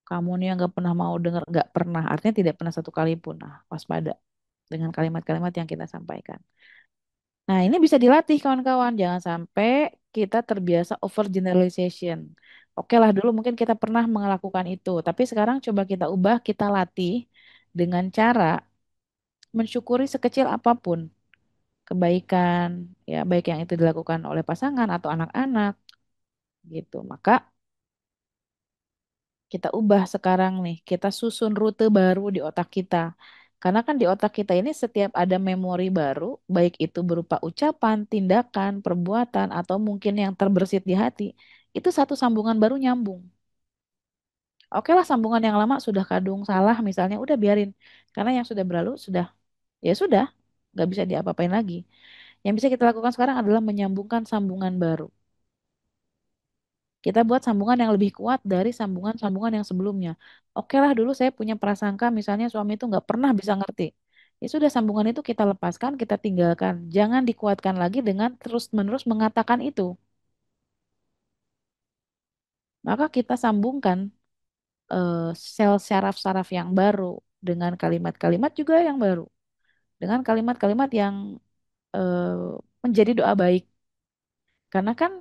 Kamu nih yang nggak pernah mau dengar, nggak pernah, artinya tidak pernah satu kali pun. Nah, waspada dengan kalimat-kalimat yang kita sampaikan. Nah, ini bisa dilatih kawan-kawan. Jangan sampai kita terbiasa overgeneralization. Oke lah, dulu mungkin kita pernah melakukan itu, tapi sekarang coba kita ubah, kita latih dengan cara mensyukuri sekecil apapun kebaikan, ya baik yang itu dilakukan oleh pasangan atau anak-anak gitu. Maka kita ubah sekarang nih, kita susun rute baru di otak kita. Karena kan di otak kita ini setiap ada memori baru, baik itu berupa ucapan, tindakan, perbuatan, atau mungkin yang terbersit di hati, itu satu sambungan baru nyambung. Oke lah sambungan yang lama sudah kadung salah misalnya, udah biarin. Karena yang sudah berlalu sudah, ya sudah, nggak bisa diapa-apain lagi. Yang bisa kita lakukan sekarang adalah menyambungkan sambungan baru. Kita buat sambungan yang lebih kuat dari sambungan-sambungan yang sebelumnya. Oke lah dulu saya punya prasangka misalnya suami itu nggak pernah bisa ngerti. Ya sudah sambungan itu kita lepaskan, kita tinggalkan. Jangan dikuatkan lagi dengan terus-menerus mengatakan itu. Maka kita sambungkan sel saraf-saraf yang baru dengan kalimat-kalimat juga yang baru. Dengan kalimat-kalimat yang menjadi doa baik. Karena kan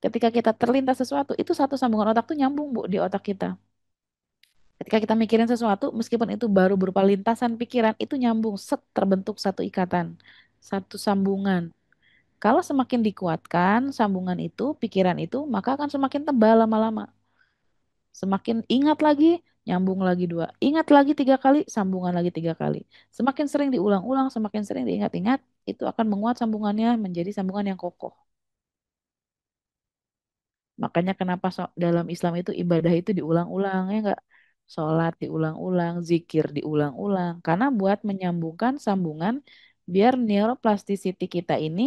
Ketika kita terlintas sesuatu, itu satu sambungan otak tuh nyambung, Bu, di otak kita. Ketika kita mikirin sesuatu, meskipun itu baru berupa lintasan pikiran, itu nyambung, set, terbentuk satu ikatan, satu sambungan. Kalau semakin dikuatkan sambungan itu, pikiran itu, maka akan semakin tebal lama-lama. Semakin ingat lagi, nyambung lagi dua. Ingat lagi 3 kali, sambungan lagi 3 kali. Semakin sering diulang-ulang, semakin sering diingat-ingat, itu akan menguat sambungannya menjadi sambungan yang kokoh. Makanya kenapa dalam Islam itu ibadah itu diulang-ulang, ya enggak? Sholat diulang-ulang, zikir diulang-ulang. Karena buat menyambungkan sambungan, biar neuroplasticity kita ini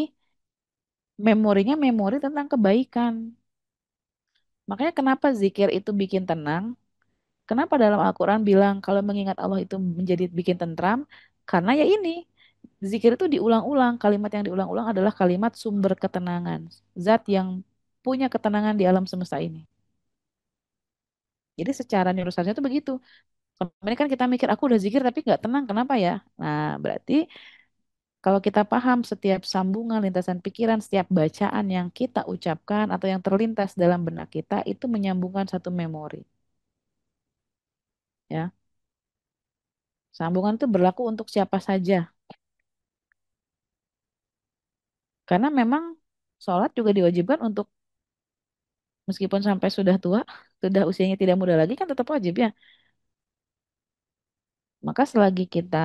memorinya memori tentang kebaikan. Makanya kenapa zikir itu bikin tenang? Kenapa dalam Al-Quran bilang kalau mengingat Allah itu menjadi bikin tentram? Karena ya ini, zikir itu diulang-ulang. Kalimat yang diulang-ulang adalah kalimat sumber ketenangan. Zat yang punya ketenangan di alam semesta ini. Jadi secara neuroscience itu begitu. Selama ini kan kita mikir, aku udah zikir tapi nggak tenang, kenapa ya? Nah, berarti kalau kita paham setiap sambungan, lintasan pikiran, setiap bacaan yang kita ucapkan atau yang terlintas dalam benak kita, itu menyambungkan satu memori. Ya, sambungan itu berlaku untuk siapa saja. Karena memang sholat juga diwajibkan untuk meskipun sampai sudah tua, sudah usianya tidak muda lagi kan tetap wajib ya. Maka selagi kita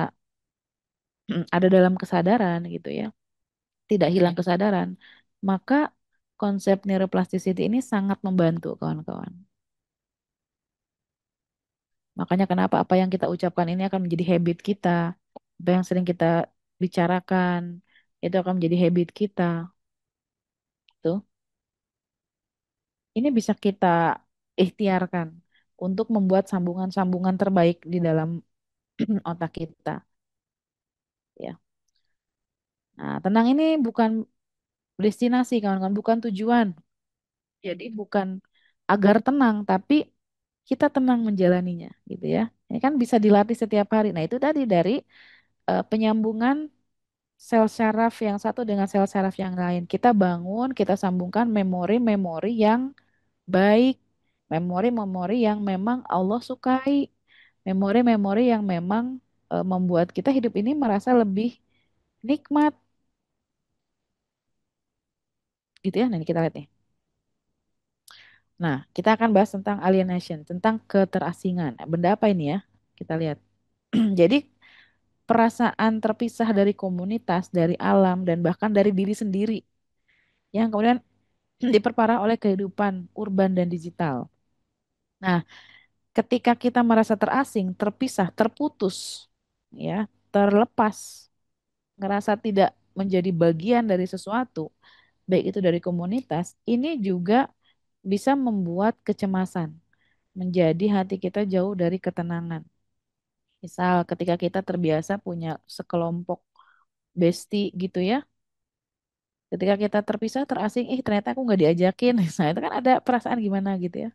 ada dalam kesadaran gitu ya, tidak hilang kesadaran, maka konsep neuroplasticity ini sangat membantu kawan-kawan. Makanya kenapa apa yang kita ucapkan ini akan menjadi habit kita, apa yang sering kita bicarakan itu akan menjadi habit kita, tuh. Ini bisa kita ikhtiarkan untuk membuat sambungan-sambungan terbaik di dalam otak kita, ya. Nah, tenang ini bukan destinasi, kawan-kawan, bukan tujuan. Jadi bukan agar tenang, tapi kita tenang menjalaninya, gitu ya. Ini kan bisa dilatih setiap hari. Nah, itu tadi dari penyambungan sel saraf yang satu dengan sel saraf yang lain. Kita bangun, kita sambungkan memori-memori yang baik, memori-memori yang memang Allah sukai, memori-memori yang memang membuat kita hidup ini merasa lebih nikmat, gitu ya. Nah, ini kita lihat nih. Nah, kita akan bahas tentang alienation, tentang keterasingan. Nah, benda apa ini ya? Kita lihat. Jadi, perasaan terpisah dari komunitas, dari alam, dan bahkan dari diri sendiri yang kemudian diperparah oleh kehidupan urban dan digital. Nah, ketika kita merasa terasing, terpisah, terputus, ya, terlepas, ngerasa tidak menjadi bagian dari sesuatu, baik itu dari komunitas, ini juga bisa membuat kecemasan, menjadi hati kita jauh dari ketenangan. Misal ketika kita terbiasa punya sekelompok bestie gitu ya, ketika kita terpisah, terasing, ternyata aku nggak diajakin, nah itu kan ada perasaan gimana gitu ya.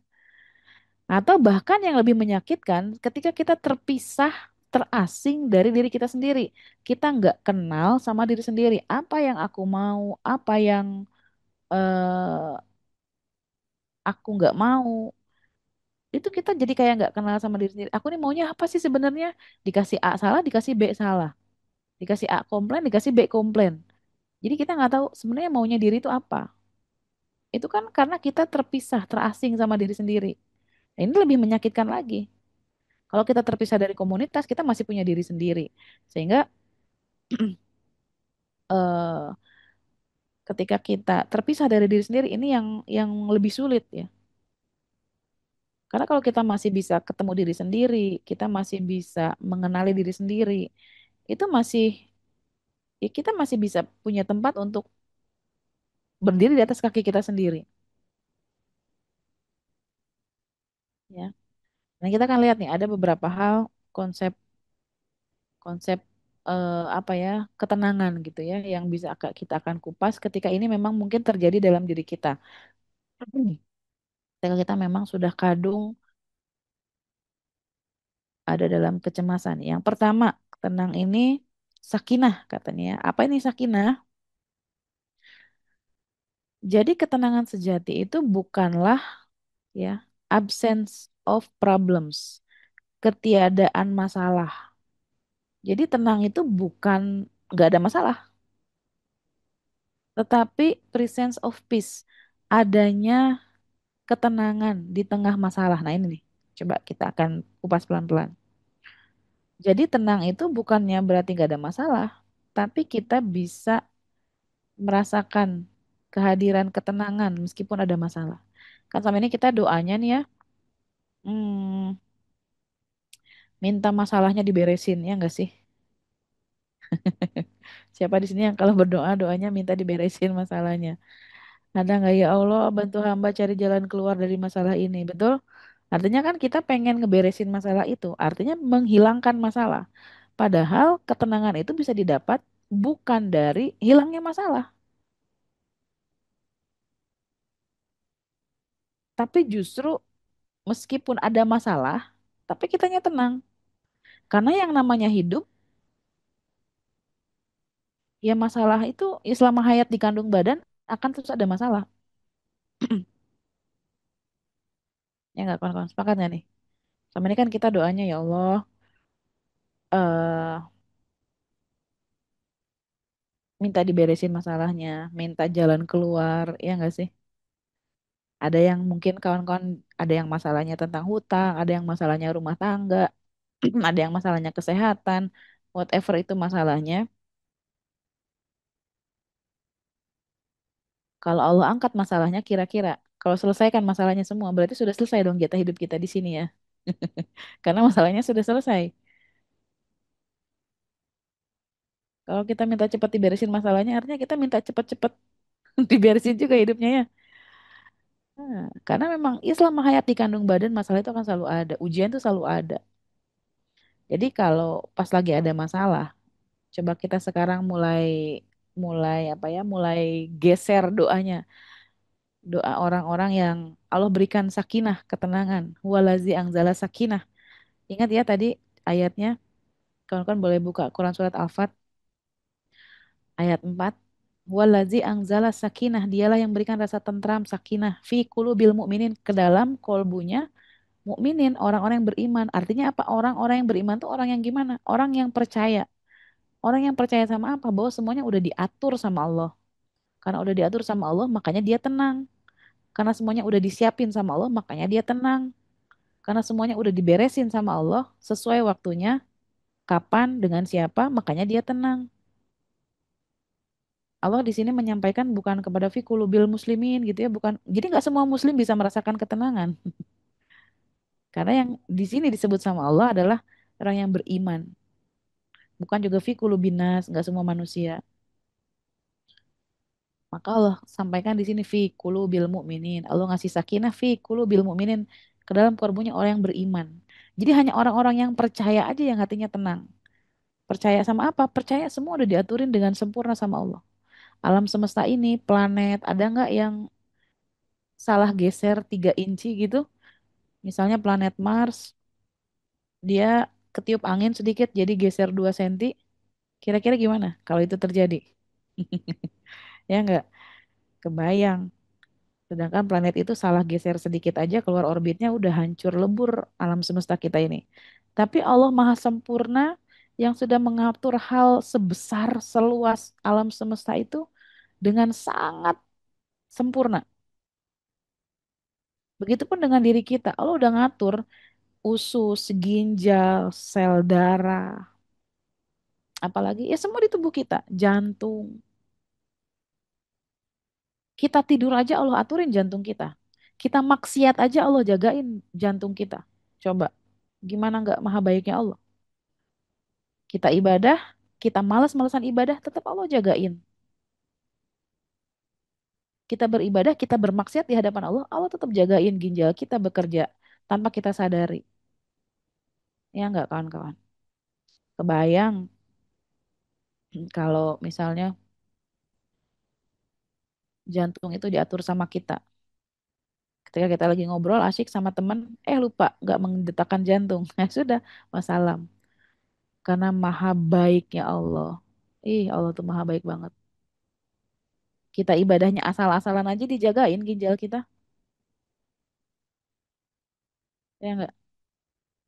Atau bahkan yang lebih menyakitkan, ketika kita terpisah, terasing dari diri kita sendiri. Kita nggak kenal sama diri sendiri. Apa yang aku mau, apa yang eh, aku nggak mau. Itu kita jadi kayak nggak kenal sama diri sendiri. Aku nih maunya apa sih sebenarnya? Dikasih A salah, dikasih B salah. Dikasih A komplain, dikasih B komplain. Jadi kita nggak tahu sebenarnya maunya diri itu apa. Itu kan karena kita terpisah, terasing sama diri sendiri. Nah, ini lebih menyakitkan lagi. Kalau kita terpisah dari komunitas, kita masih punya diri sendiri. Sehingga eh, ketika kita terpisah dari diri sendiri, ini yang lebih sulit ya. Karena kalau kita masih bisa ketemu diri sendiri, kita masih bisa mengenali diri sendiri, itu masih ya kita masih bisa punya tempat untuk berdiri di atas kaki kita sendiri, ya. Nah, kita akan lihat nih ada beberapa hal konsep konsep apa ya ketenangan gitu ya yang bisa kita akan kupas ketika ini memang mungkin terjadi dalam diri kita. Ketika kita memang sudah kadung ada dalam kecemasan. Yang pertama, tenang ini sakinah katanya, ya. Apa ini sakinah? Jadi ketenangan sejati itu bukanlah ya absence of problems, ketiadaan masalah. Jadi tenang itu bukan nggak ada masalah, tetapi presence of peace, adanya ketenangan di tengah masalah. Nah ini nih, coba kita akan kupas pelan-pelan. Jadi tenang itu bukannya berarti nggak ada masalah, tapi kita bisa merasakan kehadiran ketenangan meskipun ada masalah. Kan sama ini kita doanya nih ya, hmm, minta masalahnya diberesin ya enggak sih? Siapa di sini yang kalau berdoa doanya minta diberesin masalahnya? Ada nggak ya Allah bantu hamba cari jalan keluar dari masalah ini, betul? Artinya kan kita pengen ngeberesin masalah itu, artinya menghilangkan masalah. Padahal ketenangan itu bisa didapat bukan dari hilangnya masalah, tapi justru meskipun ada masalah, tapi kitanya tenang. Karena yang namanya hidup, ya masalah itu ya selama hayat dikandung badan akan terus ada masalah. Ya nggak kawan-kawan, sepakat nggak nih? Sama ini kan kita doanya ya Allah, eh minta diberesin masalahnya, minta jalan keluar, ya nggak sih? Ada yang mungkin kawan-kawan ada yang masalahnya tentang hutang, ada yang masalahnya rumah tangga, ada yang masalahnya kesehatan, whatever itu masalahnya. Kalau Allah angkat masalahnya kira-kira, kalau selesaikan masalahnya semua, berarti sudah selesai dong jatah hidup kita di sini ya. Karena masalahnya sudah selesai. Kalau kita minta cepat diberesin masalahnya, artinya kita minta cepat-cepat diberesin juga hidupnya ya. Nah, karena memang ya selama hayat di kandung badan, masalah itu akan selalu ada. Ujian itu selalu ada. Jadi kalau pas lagi ada masalah, coba kita sekarang mulai mulai apa ya, mulai geser doanya. Doa orang-orang yang Allah berikan sakinah, ketenangan. Walazi angzala sakinah. Ingat ya tadi ayatnya, kawan-kawan boleh buka Quran surat Al-Fat ayat 4. Walazi angzala sakinah, dialah yang berikan rasa tentram sakinah fi qulubil mukminin, ke dalam kolbunya mukminin, orang-orang yang beriman. Artinya apa? Orang-orang yang beriman tuh orang yang gimana? Orang yang percaya. Orang yang percaya sama apa? Bahwa semuanya udah diatur sama Allah. Karena udah diatur sama Allah, makanya dia tenang. Karena semuanya udah disiapin sama Allah, makanya dia tenang. Karena semuanya udah diberesin sama Allah sesuai waktunya, kapan, dengan siapa, makanya dia tenang. Allah di sini menyampaikan bukan kepada fikulubil muslimin gitu ya, bukan. Jadi nggak semua muslim bisa merasakan ketenangan. Karena yang di sini disebut sama Allah adalah orang yang beriman. Bukan juga fi binas, nggak semua manusia. Maka Allah sampaikan di sini fi bil mukminin. Allah ngasih sakinah fi bil mukminin ke dalam korbunya orang yang beriman. Jadi hanya orang-orang yang percaya aja yang hatinya tenang. Percaya sama apa? Percaya semua udah diaturin dengan sempurna sama Allah. Alam semesta ini, planet, ada nggak yang salah geser 3 inci gitu? Misalnya planet Mars, dia ketiup angin sedikit jadi geser 2 senti. Kira-kira gimana kalau itu terjadi? Ya nggak? Kebayang. Sedangkan planet itu salah geser sedikit aja keluar orbitnya udah hancur lebur alam semesta kita ini. Tapi Allah Maha Sempurna yang sudah mengatur hal sebesar seluas alam semesta itu dengan sangat sempurna. Begitupun dengan diri kita. Allah udah ngatur usus, ginjal, sel darah, apalagi ya semua di tubuh kita, jantung. Kita tidur aja Allah aturin jantung kita. Kita maksiat aja Allah jagain jantung kita. Coba, gimana nggak maha baiknya Allah? Kita ibadah, kita malas-malesan ibadah, tetap Allah jagain. Kita beribadah, kita bermaksiat di hadapan Allah, Allah tetap jagain ginjal kita bekerja tanpa kita sadari. Ya nggak kawan-kawan? Kebayang kalau misalnya jantung itu diatur sama kita. Ketika kita lagi ngobrol asyik sama temen, lupa nggak mendetakkan jantung. Nah sudah, wassalam. Karena maha baiknya Allah. Ih, Allah tuh maha baik banget. Kita ibadahnya asal-asalan aja dijagain ginjal kita. Ya enggak?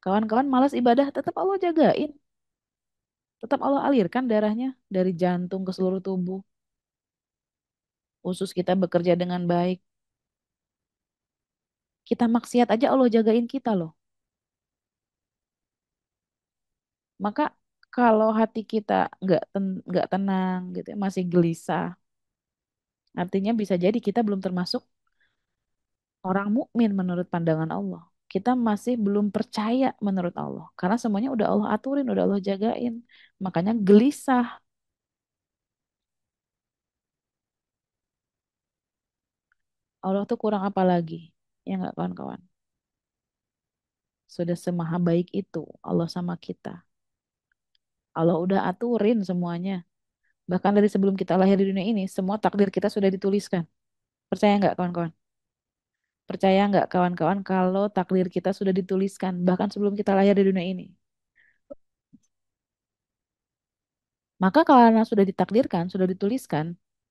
Kawan-kawan malas ibadah, tetap Allah jagain. Tetap Allah alirkan darahnya dari jantung ke seluruh tubuh. Usus kita bekerja dengan baik. Kita maksiat aja Allah jagain kita loh. Maka kalau hati kita nggak tenang gitu ya, masih gelisah, artinya bisa jadi kita belum termasuk orang mukmin menurut pandangan Allah. Kita masih belum percaya menurut Allah. Karena semuanya udah Allah aturin, udah Allah jagain. Makanya gelisah. Allah tuh kurang apa lagi? Ya nggak kawan-kawan? Sudah semaha baik itu Allah sama kita. Allah udah aturin semuanya. Bahkan dari sebelum kita lahir di dunia ini, semua takdir kita sudah dituliskan. Percaya nggak kawan-kawan? Percaya nggak kawan-kawan kalau takdir kita sudah dituliskan bahkan sebelum kita lahir di dunia ini? Maka karena sudah ditakdirkan, sudah dituliskan,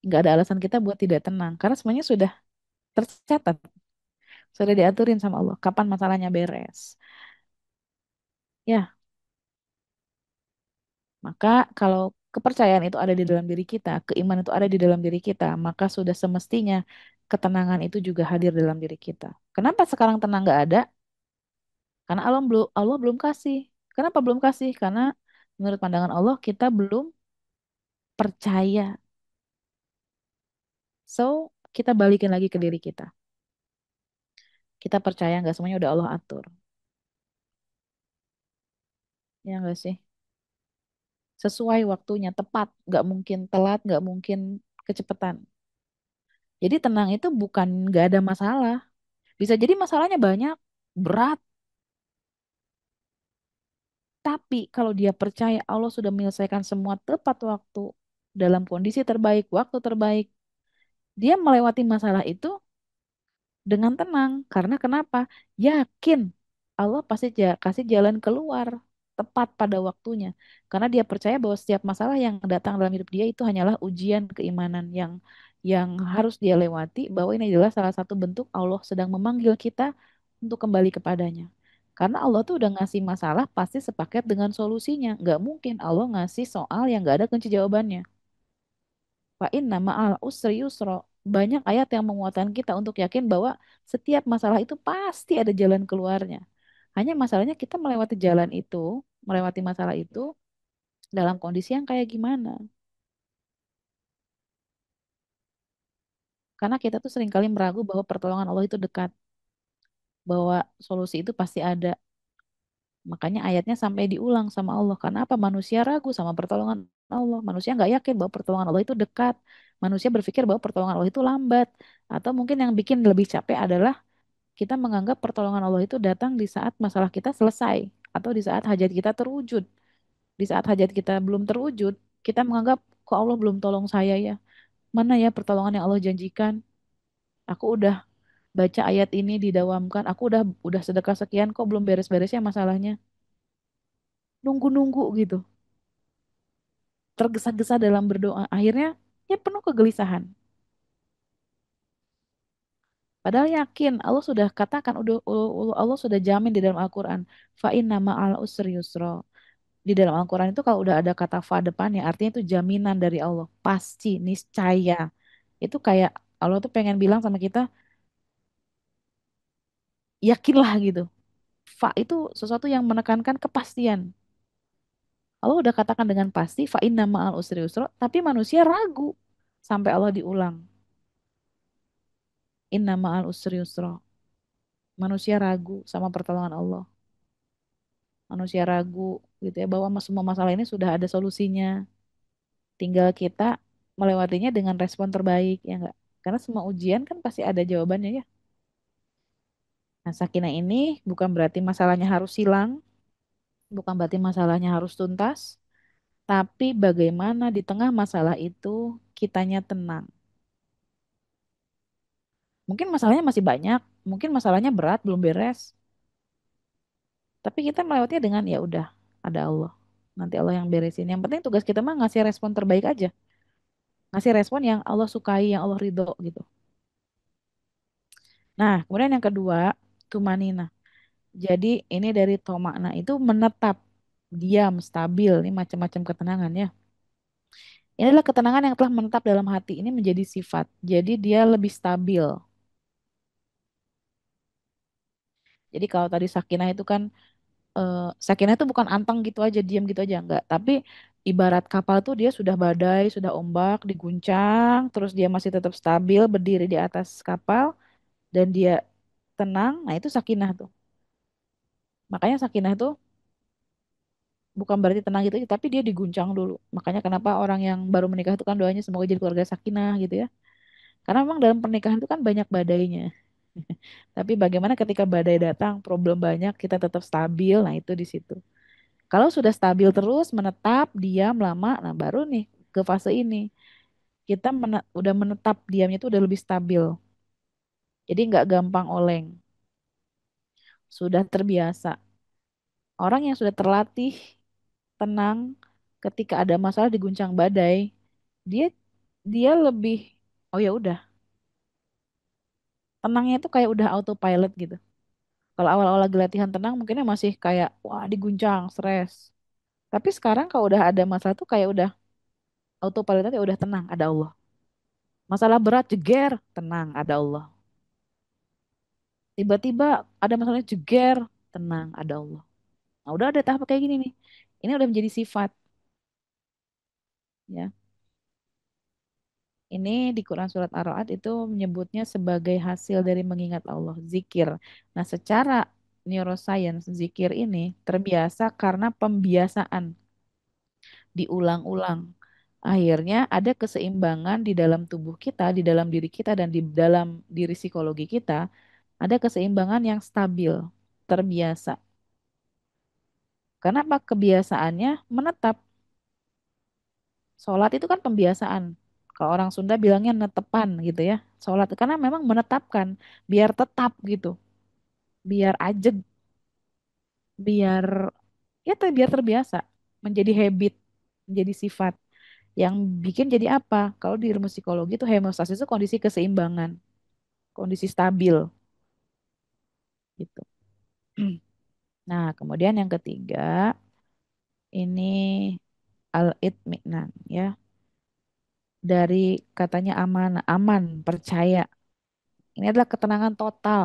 nggak ada alasan kita buat tidak tenang. Karena semuanya sudah tercatat, sudah diaturin sama Allah. Kapan masalahnya beres? Ya, maka kalau kepercayaan itu ada di dalam diri kita, keimanan itu ada di dalam diri kita, maka sudah semestinya ketenangan itu juga hadir dalam diri kita. Kenapa sekarang tenang nggak ada? Karena Allah belum kasih. Kenapa belum kasih? Karena menurut pandangan Allah kita belum percaya. So, kita balikin lagi ke diri kita. Kita percaya nggak semuanya udah Allah atur. Ya nggak sih? Sesuai waktunya, tepat. Nggak mungkin telat, nggak mungkin kecepatan. Jadi tenang itu bukan nggak ada masalah. Bisa jadi masalahnya banyak, berat. Tapi kalau dia percaya Allah sudah menyelesaikan semua tepat waktu, dalam kondisi terbaik, waktu terbaik, dia melewati masalah itu dengan tenang. Karena kenapa? Yakin Allah pasti kasih jalan keluar tepat pada waktunya. Karena dia percaya bahwa setiap masalah yang datang dalam hidup dia itu hanyalah ujian keimanan yang harus dia lewati, bahwa ini adalah salah satu bentuk Allah sedang memanggil kita untuk kembali kepadanya. Karena Allah tuh udah ngasih masalah pasti sepaket dengan solusinya. Nggak mungkin Allah ngasih soal yang nggak ada kunci jawabannya. Fa inna ma'al usri yusro. Banyak ayat yang menguatkan kita untuk yakin bahwa setiap masalah itu pasti ada jalan keluarnya. Hanya masalahnya kita melewati masalah itu dalam kondisi yang kayak gimana. Karena kita tuh seringkali meragu bahwa pertolongan Allah itu dekat, bahwa solusi itu pasti ada. Makanya ayatnya sampai diulang sama Allah. Karena apa? Manusia ragu sama pertolongan Allah. Manusia nggak yakin bahwa pertolongan Allah itu dekat. Manusia berpikir bahwa pertolongan Allah itu lambat. Atau mungkin yang bikin lebih capek adalah kita menganggap pertolongan Allah itu datang di saat masalah kita selesai atau di saat hajat kita terwujud. Di saat hajat kita belum terwujud, kita menganggap kok Allah belum tolong saya ya. Mana ya pertolongan yang Allah janjikan? Aku udah baca ayat ini didawamkan, aku udah sedekah sekian kok belum beres-beres ya masalahnya. Nunggu-nunggu gitu. Tergesa-gesa dalam berdoa. Akhirnya ya penuh kegelisahan. Padahal yakin Allah sudah katakan, Allah sudah jamin di dalam Al-Quran. Fa inna ma'al usri yusra. Di dalam Al-Quran itu kalau udah ada kata fa depannya, artinya itu jaminan dari Allah. Pasti, niscaya. Itu kayak Allah tuh pengen bilang sama kita, yakinlah gitu. Fa itu sesuatu yang menekankan kepastian. Allah udah katakan dengan pasti, fa inna ma'al usri yusra, tapi manusia ragu. Sampai Allah diulang. Inna ma'al usri yusra. Manusia ragu sama pertolongan Allah. Manusia ragu gitu ya, bahwa semua masalah ini sudah ada solusinya. Tinggal kita melewatinya dengan respon terbaik, ya enggak? Karena semua ujian kan pasti ada jawabannya ya. Nah, sakinah ini bukan berarti masalahnya harus hilang, bukan berarti masalahnya harus tuntas, tapi bagaimana di tengah masalah itu kitanya tenang. Mungkin masalahnya masih banyak, mungkin masalahnya berat, belum beres, tapi kita melewatinya dengan ya udah, ada Allah. Nanti Allah yang beresin. Yang penting tugas kita mah ngasih respon terbaik aja. ngasih respon yang Allah sukai, yang Allah ridho gitu. Nah, kemudian yang kedua, tumanina. Jadi ini dari tomakna itu menetap, diam, stabil. Ini macam-macam ketenangan ya. Ini adalah ketenangan yang telah menetap dalam hati. Ini menjadi sifat. Jadi dia lebih stabil. Jadi kalau tadi sakinah itu kan, sakinah itu bukan anteng gitu aja, diam gitu aja, enggak. Tapi ibarat kapal tuh dia sudah badai, sudah ombak, diguncang, terus dia masih tetap stabil, berdiri di atas kapal, dan dia tenang. Nah itu sakinah tuh. Makanya sakinah itu bukan berarti tenang gitu aja, tapi dia diguncang dulu. Makanya kenapa orang yang baru menikah itu kan doanya semoga jadi keluarga sakinah gitu ya. Karena memang dalam pernikahan itu kan banyak badainya. Tapi bagaimana ketika badai datang, problem banyak, kita tetap stabil, nah itu di situ. Kalau sudah stabil terus, menetap, diam lama, nah baru nih ke fase ini. Kita udah menetap, diamnya itu udah lebih stabil. Jadi nggak gampang oleng. Sudah terbiasa. Orang yang sudah terlatih tenang ketika ada masalah diguncang badai, dia dia lebih, oh ya udah, tenangnya itu kayak udah autopilot gitu. Kalau awal-awal lagi latihan tenang mungkinnya masih kayak wah diguncang, stres. Tapi sekarang kalau udah ada masalah tuh kayak udah autopilotnya udah tenang, ada Allah. Masalah berat jeger, tenang, ada Allah. Tiba-tiba ada masalah jeger, tenang, ada Allah. Nah, udah ada tahap kayak gini nih. Ini udah menjadi sifat ya. Ini di Quran Surat Ar-Ra'd itu menyebutnya sebagai hasil dari mengingat Allah, zikir. Nah, secara neuroscience, zikir ini terbiasa karena pembiasaan, diulang-ulang. Akhirnya ada keseimbangan di dalam tubuh kita, di dalam diri kita, dan di dalam diri psikologi kita, ada keseimbangan yang stabil, terbiasa. Karena apa? Kebiasaannya menetap. Sholat itu kan pembiasaan. Kalau orang Sunda bilangnya netepan gitu ya. Sholat karena memang menetapkan, biar tetap gitu, biar ajeg, biar biar terbiasa, menjadi habit, menjadi sifat. Yang bikin jadi apa? Kalau di ilmu psikologi itu hemostasis itu kondisi keseimbangan, kondisi stabil gitu. Nah, kemudian yang ketiga ini al-itminan ya. Dari katanya aman, aman, percaya. Ini adalah ketenangan total,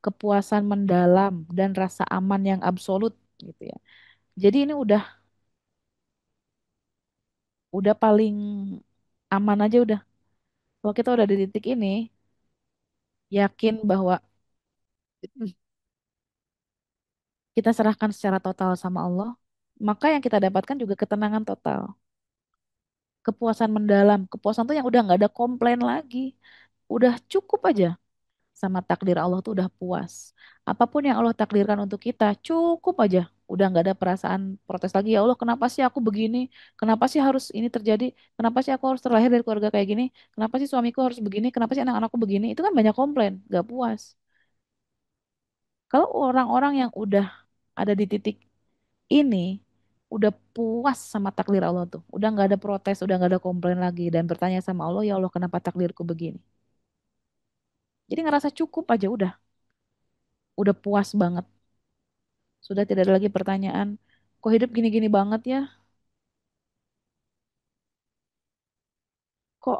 kepuasan mendalam, dan rasa aman yang absolut gitu ya. Jadi ini udah paling aman aja udah. Kalau kita udah di titik ini, yakin bahwa kita serahkan secara total sama Allah, maka yang kita dapatkan juga ketenangan total. Kepuasan mendalam, kepuasan tuh yang udah nggak ada komplain lagi. Udah cukup aja sama takdir Allah tuh udah puas. Apapun yang Allah takdirkan untuk kita, cukup aja. Udah nggak ada perasaan protes lagi. Ya Allah, kenapa sih aku begini? Kenapa sih harus ini terjadi? Kenapa sih aku harus terlahir dari keluarga kayak gini? Kenapa sih suamiku harus begini? Kenapa sih anak-anakku begini? Itu kan banyak komplain, nggak puas. Kalau orang-orang yang udah ada di titik ini, udah puas sama takdir Allah tuh. Udah nggak ada protes, udah nggak ada komplain lagi. Dan bertanya sama Allah, ya Allah kenapa takdirku begini? Jadi ngerasa cukup aja udah puas banget. Sudah tidak ada lagi pertanyaan, kok hidup gini-gini banget ya? Kok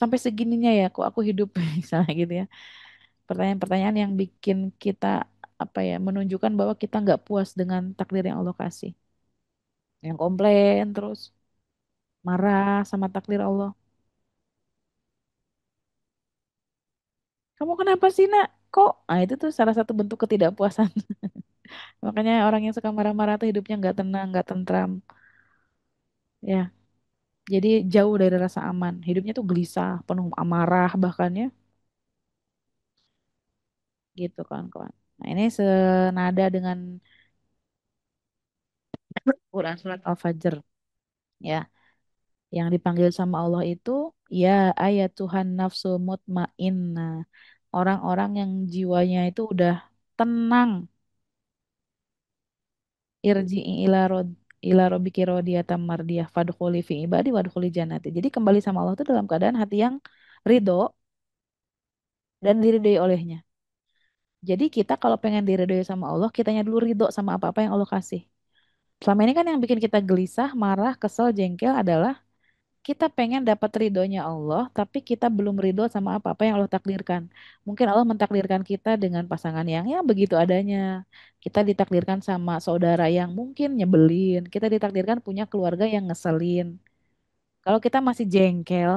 sampai segininya ya? Kok aku hidup misalnya gitu ya? Pertanyaan-pertanyaan yang bikin kita apa ya? Menunjukkan bahwa kita nggak puas dengan takdir yang Allah kasih. Yang komplain terus, marah sama takdir Allah. Kamu kenapa sih nak? Kok? Nah itu tuh salah satu bentuk ketidakpuasan. Makanya orang yang suka marah-marah tuh hidupnya nggak tenang, nggak tentram. Ya, jadi jauh dari rasa aman. Hidupnya tuh gelisah, penuh amarah bahkan ya. Gitu kawan-kawan. Nah, ini senada dengan Quran surat Al-Fajr ya. Yang dipanggil sama Allah itu ya ayat Tuhan nafsu mutmainnah. Orang-orang yang jiwanya itu udah tenang. Irji'i ila ila rabbiki radiyatan mardiyah fadkhuli fi ibadi wadkhuli jannati. Jadi kembali sama Allah itu dalam keadaan hati yang ridho dan diridhoi olehnya. Jadi kita kalau pengen diridhoi sama Allah, kitanya dulu ridho sama apa-apa yang Allah kasih. Selama ini kan yang bikin kita gelisah, marah, kesel, jengkel adalah kita pengen dapat ridhonya Allah, tapi kita belum ridho sama apa-apa yang Allah takdirkan. Mungkin Allah mentakdirkan kita dengan pasangan yang ya begitu adanya. Kita ditakdirkan sama saudara yang mungkin nyebelin. Kita ditakdirkan punya keluarga yang ngeselin. Kalau kita masih jengkel,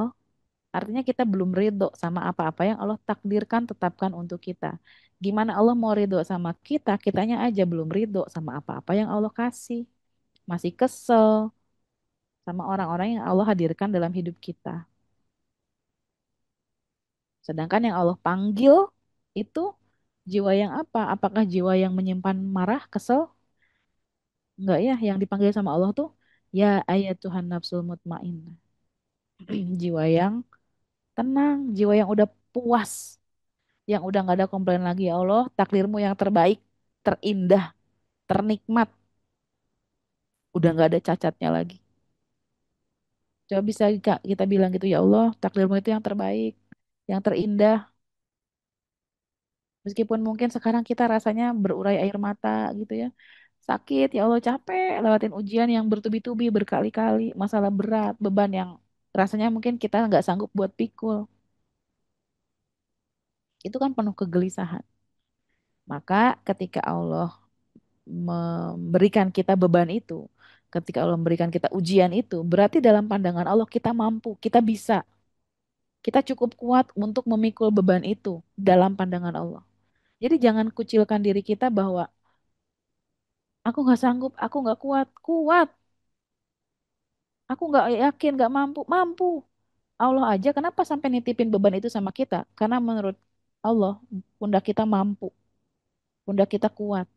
artinya kita belum ridho sama apa-apa yang Allah takdirkan tetapkan untuk kita. Gimana Allah mau ridho sama kita, kitanya aja belum ridho sama apa-apa yang Allah kasih. Masih kesel sama orang-orang yang Allah hadirkan dalam hidup kita. Sedangkan yang Allah panggil itu jiwa yang apa? Apakah jiwa yang menyimpan marah, kesel? Enggak ya, yang dipanggil sama Allah tuh ya ayat Tuhan nafsul mutmainnah. Jiwa yang tenang, jiwa yang udah puas, yang udah nggak ada komplain lagi ya Allah, takdirmu yang terbaik, terindah, ternikmat, udah nggak ada cacatnya lagi. Coba bisa Kak, kita bilang gitu ya Allah, takdirmu itu yang terbaik, yang terindah. Meskipun mungkin sekarang kita rasanya berurai air mata gitu ya. Sakit, ya Allah capek lewatin ujian yang bertubi-tubi berkali-kali, masalah berat, beban yang rasanya mungkin kita nggak sanggup buat pikul. Itu kan penuh kegelisahan. Maka ketika Allah memberikan kita beban itu, ketika Allah memberikan kita ujian itu, berarti dalam pandangan Allah kita mampu, kita bisa, kita cukup kuat untuk memikul beban itu dalam pandangan Allah. Jadi jangan kucilkan diri kita bahwa aku nggak sanggup, aku nggak kuat. Kuat. Aku nggak yakin, nggak mampu. Mampu. Allah aja kenapa sampai nitipin beban itu sama kita? Karena menurut Allah, pundak kita mampu. Pundak kita kuat.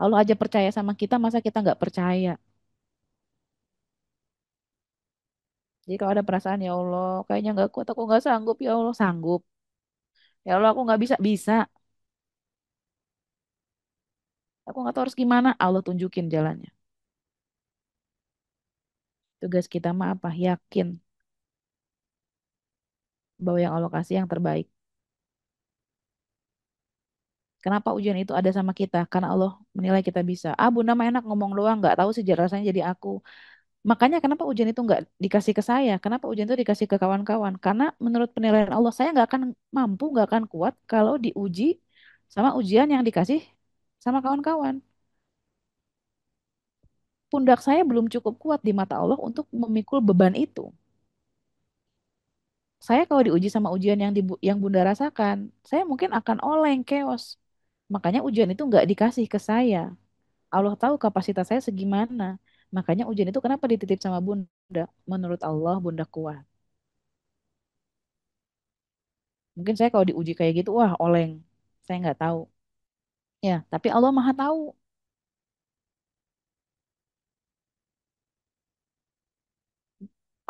Allah aja percaya sama kita, masa kita nggak percaya? Jadi kalau ada perasaan, ya Allah, kayaknya nggak kuat, aku nggak sanggup. Ya Allah, sanggup. Ya Allah, aku nggak bisa. Bisa. Aku nggak tahu harus gimana. Allah tunjukin jalannya. Tugas kita mah apa? Yakin bahwa yang Allah kasih yang terbaik. Kenapa ujian itu ada sama kita? Karena Allah menilai kita bisa. Ah, Bunda mah enak ngomong doang, nggak tahu sih rasanya jadi aku. Makanya kenapa ujian itu nggak dikasih ke saya? Kenapa ujian itu dikasih ke kawan-kawan? Karena menurut penilaian Allah, saya nggak akan mampu, nggak akan kuat kalau diuji sama ujian yang dikasih sama kawan-kawan. Pundak saya belum cukup kuat di mata Allah untuk memikul beban itu. Saya kalau diuji sama ujian yang yang Bunda rasakan, saya mungkin akan oleng, chaos. Makanya ujian itu nggak dikasih ke saya. Allah tahu kapasitas saya segimana. Makanya ujian itu kenapa dititip sama Bunda? Menurut Allah, Bunda kuat. Mungkin saya kalau diuji kayak gitu, wah oleng. Saya nggak tahu. Ya, tapi Allah Maha tahu.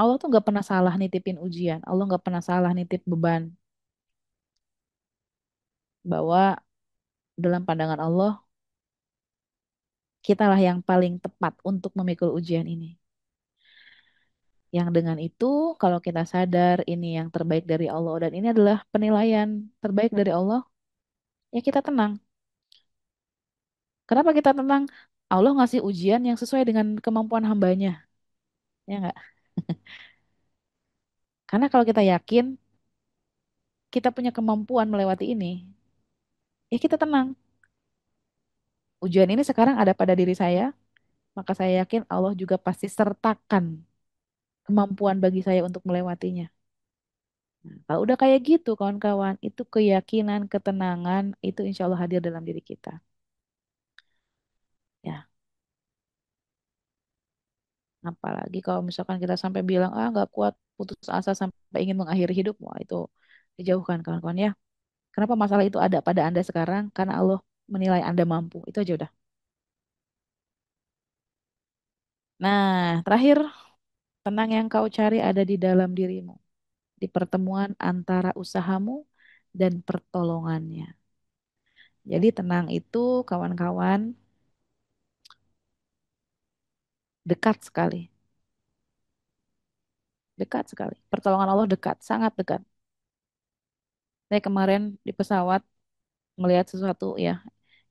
Allah tuh nggak pernah salah nitipin ujian. Allah nggak pernah salah nitip beban. Bahwa dalam pandangan Allah, kitalah yang paling tepat untuk memikul ujian ini. Yang dengan itu, kalau kita sadar ini yang terbaik dari Allah dan ini adalah penilaian terbaik dari Allah, ya kita tenang. Kenapa kita tenang? Allah ngasih ujian yang sesuai dengan kemampuan hambanya. Ya nggak? Karena kalau kita yakin kita punya kemampuan melewati ini, ya kita tenang. Ujian ini sekarang ada pada diri saya, maka saya yakin Allah juga pasti sertakan kemampuan bagi saya untuk melewatinya. Nah, kalau udah kayak gitu, kawan-kawan, itu keyakinan, ketenangan, itu insya Allah hadir dalam diri kita. Ya, apalagi kalau misalkan kita sampai bilang, ah nggak kuat, putus asa sampai ingin mengakhiri hidup, wah itu dijauhkan kawan-kawan ya. Kenapa masalah itu ada pada Anda sekarang? Karena Allah menilai Anda mampu. Itu aja udah. Nah, terakhir, tenang yang kau cari ada di dalam dirimu. Di pertemuan antara usahamu dan pertolongannya. Jadi tenang itu kawan-kawan dekat sekali. Dekat sekali. Pertolongan Allah dekat, sangat dekat. Saya kemarin di pesawat melihat sesuatu ya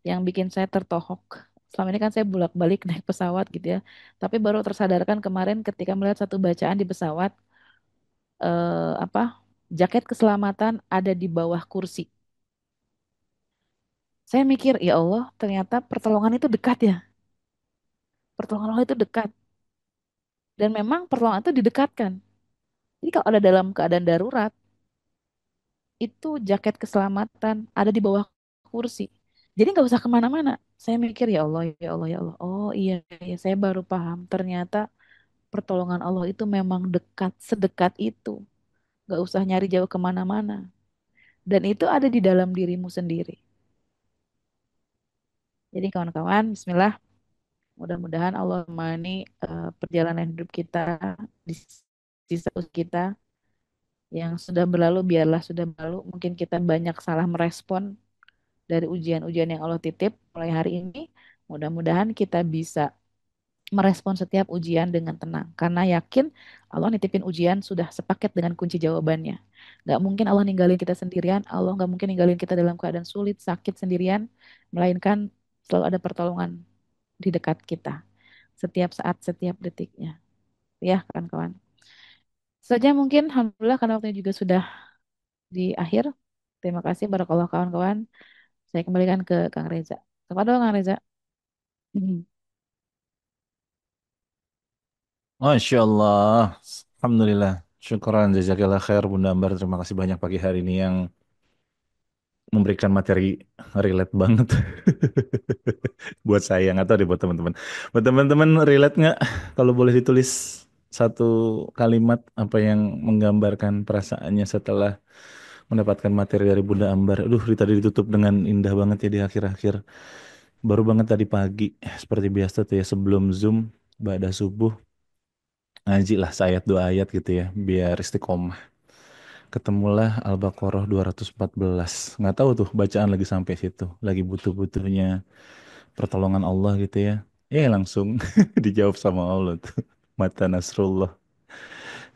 yang bikin saya tertohok. Selama ini kan saya bolak-balik naik pesawat gitu ya. Tapi baru tersadarkan kemarin ketika melihat satu bacaan di pesawat, apa, jaket keselamatan ada di bawah kursi. Saya mikir, ya Allah, ternyata pertolongan itu dekat ya. Pertolongan Allah itu dekat. Dan memang pertolongan itu didekatkan. Jadi kalau ada dalam keadaan darurat, itu jaket keselamatan ada di bawah kursi. Jadi nggak usah kemana-mana. Saya mikir, ya Allah, ya Allah, ya Allah. Oh iya, iya, saya baru paham. Ternyata pertolongan Allah itu memang dekat, sedekat itu. Nggak usah nyari jauh kemana-mana. Dan itu ada di dalam dirimu sendiri. Jadi kawan-kawan, Bismillah. Mudah-mudahan Allah menemani perjalanan hidup kita di sisa usia kita yang sudah berlalu, biarlah sudah berlalu. Mungkin kita banyak salah merespon dari ujian-ujian yang Allah titip mulai hari ini. Mudah-mudahan kita bisa merespon setiap ujian dengan tenang. Karena yakin Allah nitipin ujian sudah sepaket dengan kunci jawabannya. Gak mungkin Allah ninggalin kita sendirian. Allah gak mungkin ninggalin kita dalam keadaan sulit, sakit sendirian. Melainkan selalu ada pertolongan di dekat kita. Setiap saat, setiap detiknya. Ya kan kawan. Saja mungkin Alhamdulillah karena waktunya juga sudah di akhir. Terima kasih barakallah kawan-kawan. Saya kembalikan ke Kang Reza. Kepada Kang Reza. Masya Allah. Alhamdulillah. Syukuran jazakallah khair Bunda Ambar. Terima kasih banyak pagi hari ini yang memberikan materi relate banget buat saya, nggak tahu deh buat teman-teman. Buat teman-teman relate nggak? Kalau boleh ditulis satu kalimat apa yang menggambarkan perasaannya setelah mendapatkan materi dari Bunda Ambar. Aduh, tadi ditutup dengan indah banget ya di akhir-akhir. Baru banget tadi pagi, seperti biasa tuh ya sebelum Zoom, ba'da subuh, ngaji lah seayat dua ayat gitu ya, biar istiqomah. Ketemulah Al-Baqarah 214. Nggak tahu tuh bacaan lagi sampai situ. Lagi butuh-butuhnya pertolongan Allah gitu ya. Langsung dijawab sama Allah tuh. Mata Nasrullah.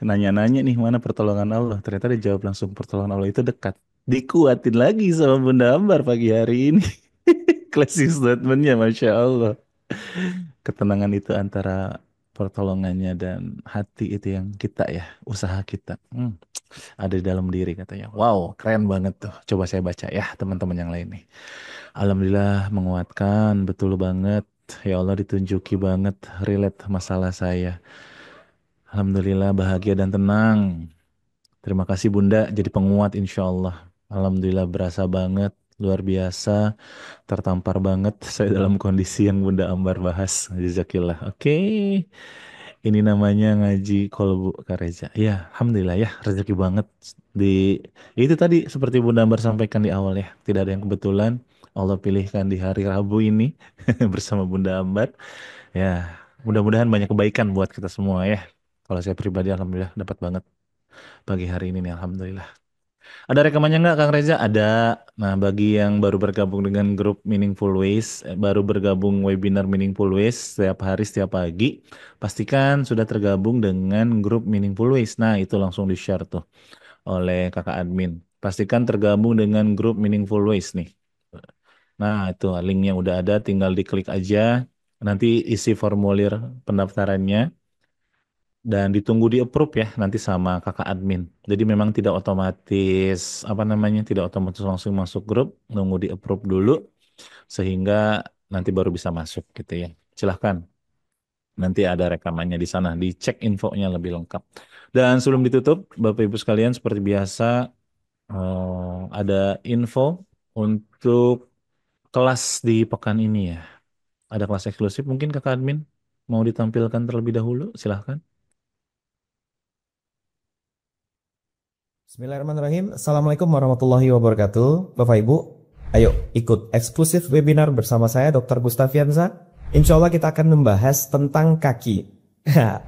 Nanya-nanya nih mana pertolongan Allah. Ternyata dijawab langsung pertolongan Allah itu dekat. Dikuatin lagi sama Bunda Ambar pagi hari ini. Closing statementnya Masya Allah. Ketenangan itu antara pertolongannya dan hati itu yang kita ya. Usaha kita. Ada di dalam diri katanya. Wow, keren banget tuh. Coba saya baca ya teman-teman yang lain nih. Alhamdulillah menguatkan, betul banget. Ya Allah ditunjuki banget relate masalah saya. Alhamdulillah bahagia dan tenang. Terima kasih Bunda jadi penguat insya Allah. Alhamdulillah berasa banget, luar biasa, tertampar banget saya dalam kondisi yang Bunda Ambar bahas. Jazakillah. Oke. Ini namanya ngaji kolbu Kareza. Ya, alhamdulillah ya, rezeki banget di ya itu tadi seperti Bunda Ambar sampaikan di awal ya. Tidak ada yang kebetulan. Allah pilihkan di hari Rabu ini bersama Bunda Ambar. Ya, mudah-mudahan banyak kebaikan buat kita semua ya. Kalau saya pribadi alhamdulillah dapat banget pagi hari ini nih alhamdulillah. Ada rekamannya nggak Kang Reza? Ada. Nah, bagi yang baru bergabung dengan grup Meaningful Ways, baru bergabung webinar Meaningful Ways setiap hari, setiap pagi, pastikan sudah tergabung dengan grup Meaningful Ways. Nah, itu langsung di-share tuh oleh kakak admin. Pastikan tergabung dengan grup Meaningful Ways nih. Nah, itu linknya udah ada, tinggal diklik aja. Nanti isi formulir pendaftarannya dan ditunggu di approve ya nanti sama kakak admin. Jadi memang tidak otomatis apa namanya tidak otomatis langsung masuk grup, nunggu di approve dulu sehingga nanti baru bisa masuk gitu ya. Silahkan nanti ada rekamannya di sana, dicek infonya lebih lengkap. Dan sebelum ditutup, Bapak Ibu sekalian seperti biasa ada info untuk kelas di pekan ini ya. Ada kelas eksklusif mungkin kakak admin mau ditampilkan terlebih dahulu, silahkan. Bismillahirrahmanirrahim. Assalamualaikum warahmatullahi wabarakatuh. Bapak Ibu, ayo ikut eksklusif webinar bersama saya Dr. Gustafianza. Insya Allah kita akan membahas tentang kaki.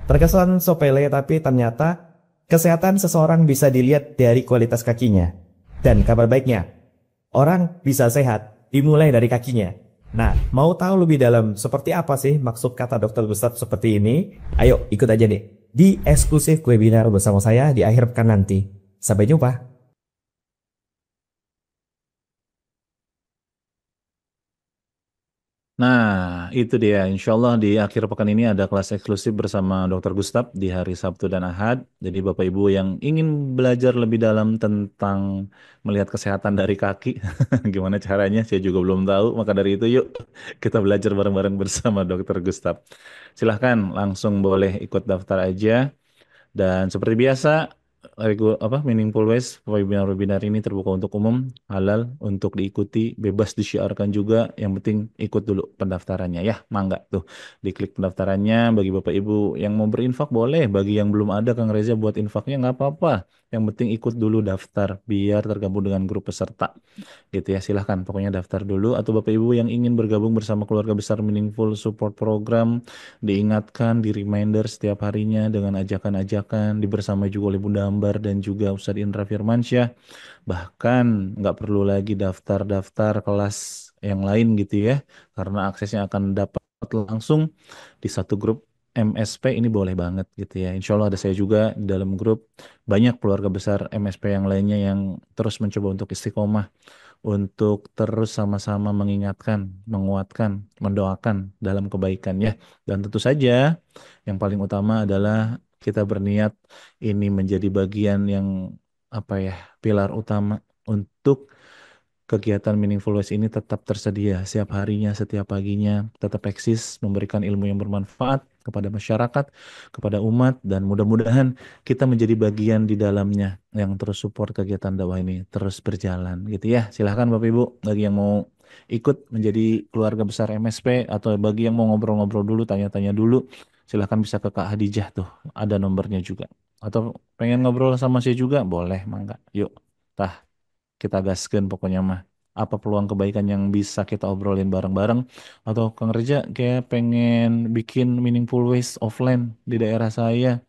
Terkesan sepele tapi ternyata kesehatan seseorang bisa dilihat dari kualitas kakinya. Dan kabar baiknya, orang bisa sehat dimulai dari kakinya. Nah, mau tahu lebih dalam seperti apa sih maksud kata Dokter Gustaf seperti ini? Ayo ikut aja nih di eksklusif webinar bersama saya di akhir pekan nanti. Sampai jumpa. Nah, itu dia. Insya Allah di akhir pekan ini ada kelas eksklusif bersama Dr. Gustaf di hari Sabtu dan Ahad. Jadi Bapak Ibu yang ingin belajar lebih dalam tentang melihat kesehatan dari kaki, gimana caranya? Saya juga belum tahu. Maka dari itu yuk kita belajar bareng-bareng bersama Dr. Gustaf. Silahkan langsung boleh ikut daftar aja. Dan seperti biasa, Meaningful Ways webinar-webinar ini terbuka untuk umum, halal untuk diikuti, bebas disiarkan juga. Yang penting ikut dulu pendaftarannya ya, mangga tuh diklik pendaftarannya. Bagi Bapak Ibu yang mau berinfak boleh, bagi yang belum ada Kang Reza buat infaknya nggak apa-apa. Yang penting ikut dulu daftar biar tergabung dengan grup peserta gitu ya. Silahkan pokoknya daftar dulu, atau Bapak Ibu yang ingin bergabung bersama keluarga besar Meaningful Support Program, diingatkan, di reminder setiap harinya dengan ajakan-ajakan, dibersamai juga oleh Bunda Ambar dan juga Ustadz Indra Firmansyah. Bahkan nggak perlu lagi daftar-daftar kelas yang lain gitu ya, karena aksesnya akan dapat langsung di satu grup MSP. Ini boleh banget gitu ya. Insya Allah ada saya juga di dalam grup. Banyak keluarga besar MSP yang lainnya yang terus mencoba untuk istiqomah, untuk terus sama-sama mengingatkan, menguatkan, mendoakan dalam kebaikannya. Dan tentu saja yang paling utama adalah kita berniat ini menjadi bagian yang apa ya, pilar utama untuk kegiatan Meaningful Ways ini tetap tersedia setiap harinya, setiap paginya, tetap eksis, memberikan ilmu yang bermanfaat kepada masyarakat, kepada umat, dan mudah-mudahan kita menjadi bagian di dalamnya yang terus support kegiatan dakwah ini terus berjalan gitu ya. Silahkan Bapak Ibu, bagi yang mau ikut menjadi keluarga besar MSP, atau bagi yang mau ngobrol-ngobrol dulu, tanya-tanya dulu, silahkan bisa ke Kak Hadijah tuh, ada nomornya juga. Atau pengen ngobrol sama saya juga, boleh, mangga. Yuk, tah kita gaskeun pokoknya mah. Apa peluang kebaikan yang bisa kita obrolin bareng-bareng, atau Kang Reja kayak pengen bikin Meaningful Ways offline di daerah saya.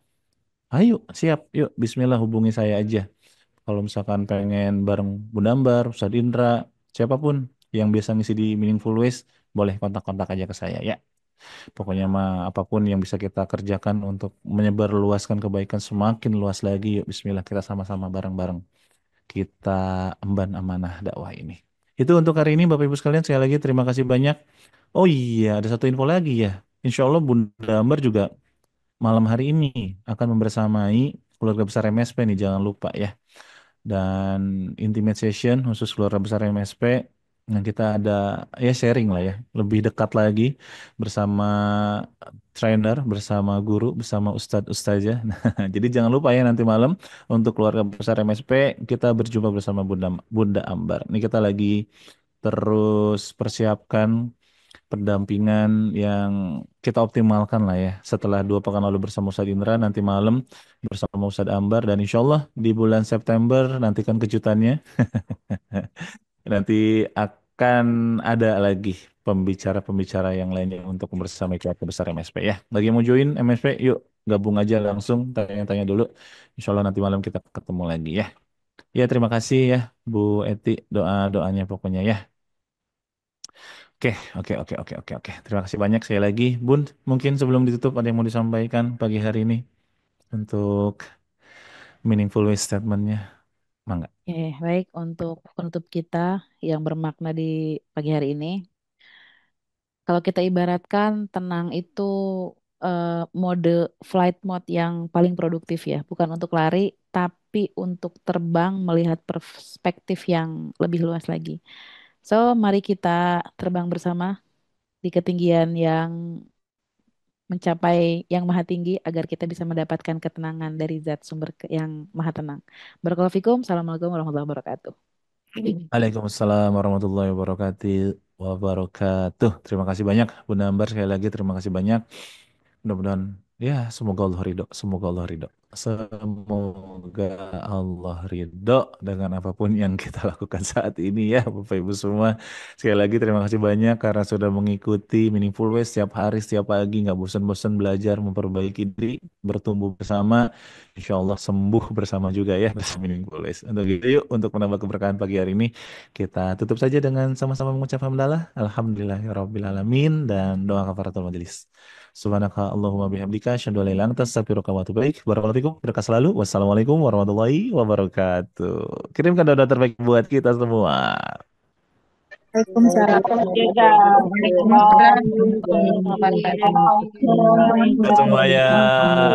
Ayo, siap. Yuk, bismillah hubungi saya aja. Kalau misalkan pengen bareng Bunda Ambar, Ustadz Indra, siapapun yang biasa ngisi di Meaningful Ways, boleh kontak-kontak aja ke saya ya. Pokoknya mah apapun yang bisa kita kerjakan untuk menyebarluaskan kebaikan semakin luas lagi, yuk bismillah kita sama-sama bareng-bareng kita emban amanah dakwah ini. Itu untuk hari ini Bapak Ibu sekalian, sekali lagi terima kasih banyak. Oh iya, ada satu info lagi ya. Insya Allah Bunda Ambar juga malam hari ini akan membersamai keluarga besar MSP nih, jangan lupa ya. Dan intimate session khusus keluarga besar MSP, yang kita ada ya sharing lah ya, lebih dekat lagi bersama trainer, bersama guru, bersama ustadz ustazah. Nah, jadi jangan lupa ya nanti malam untuk keluarga besar MSP kita berjumpa bersama Bunda Bunda Ambar. Ini kita lagi terus persiapkan pendampingan yang kita optimalkan lah ya. Setelah 2 pekan lalu bersama Ustadz Indra, nanti malam bersama Ustadz Ambar, dan insya Allah di bulan September nantikan kejutannya. Nanti akan ada lagi pembicara-pembicara yang lainnya untuk bersama keluarga besar MSP ya. Bagi yang mau join MSP, yuk gabung aja langsung, tanya-tanya dulu. Insya Allah nanti malam kita ketemu lagi ya. Ya terima kasih ya Bu Eti, doa-doanya pokoknya ya. Oke, oke, oke, oke, oke, oke. Terima kasih banyak sekali lagi, Bun. Mungkin sebelum ditutup ada yang mau disampaikan pagi hari ini untuk meaningful way statementnya, Mangga. Baik untuk penutup kita yang bermakna di pagi hari ini. Kalau kita ibaratkan tenang itu eh, mode flight mode yang paling produktif ya, bukan untuk lari, tapi untuk terbang melihat perspektif yang lebih luas lagi. So, mari kita terbang bersama di ketinggian yang mencapai yang maha tinggi agar kita bisa mendapatkan ketenangan dari zat sumber yang maha tenang. Barakallahu fikum. Assalamualaikum warahmatullahi wabarakatuh. Waalaikumsalam warahmatullahi wabarakatuh. Terima kasih banyak, Bunda Ambar. Sekali lagi terima kasih banyak. Mudah-mudahan ya semoga Allah ridho. Semoga Allah ridho. Semoga Allah ridho dengan apapun yang kita lakukan saat ini ya Bapak Ibu semua. Sekali lagi terima kasih banyak karena sudah mengikuti Meaningful Ways setiap hari, setiap pagi, nggak bosan-bosan belajar, memperbaiki diri, bertumbuh bersama. Insya Allah sembuh bersama juga ya bersama Meaningful Ways. Untuk itu yuk, untuk menambah keberkahan pagi hari ini, kita tutup saja dengan sama-sama mengucap hamdalah. Alhamdulillahirrabbilalamin dan doa kafaratul majelis. Subhanaka Allahumma bihamdika asyhadu an la ilaha illa anta astaghfiruka wa atubu ilaik. Barakallahu fikum. Berkah selalu. Wassalamualaikum warahmatullahi wabarakatuh. Kirimkan doa terbaik buat kita semua. Waalaikumsalam. Waalaikumsalam warahmatullahi Buat wabarakatuh. semuanya,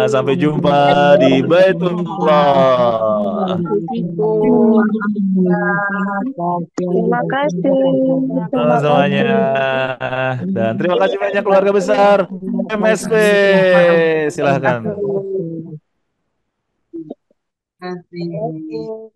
sampai jumpa di Baitullah. Terima kasih. Sama semuanya. Dan terima kasih banyak keluarga besar MSP. Silahkan. Terima kasih.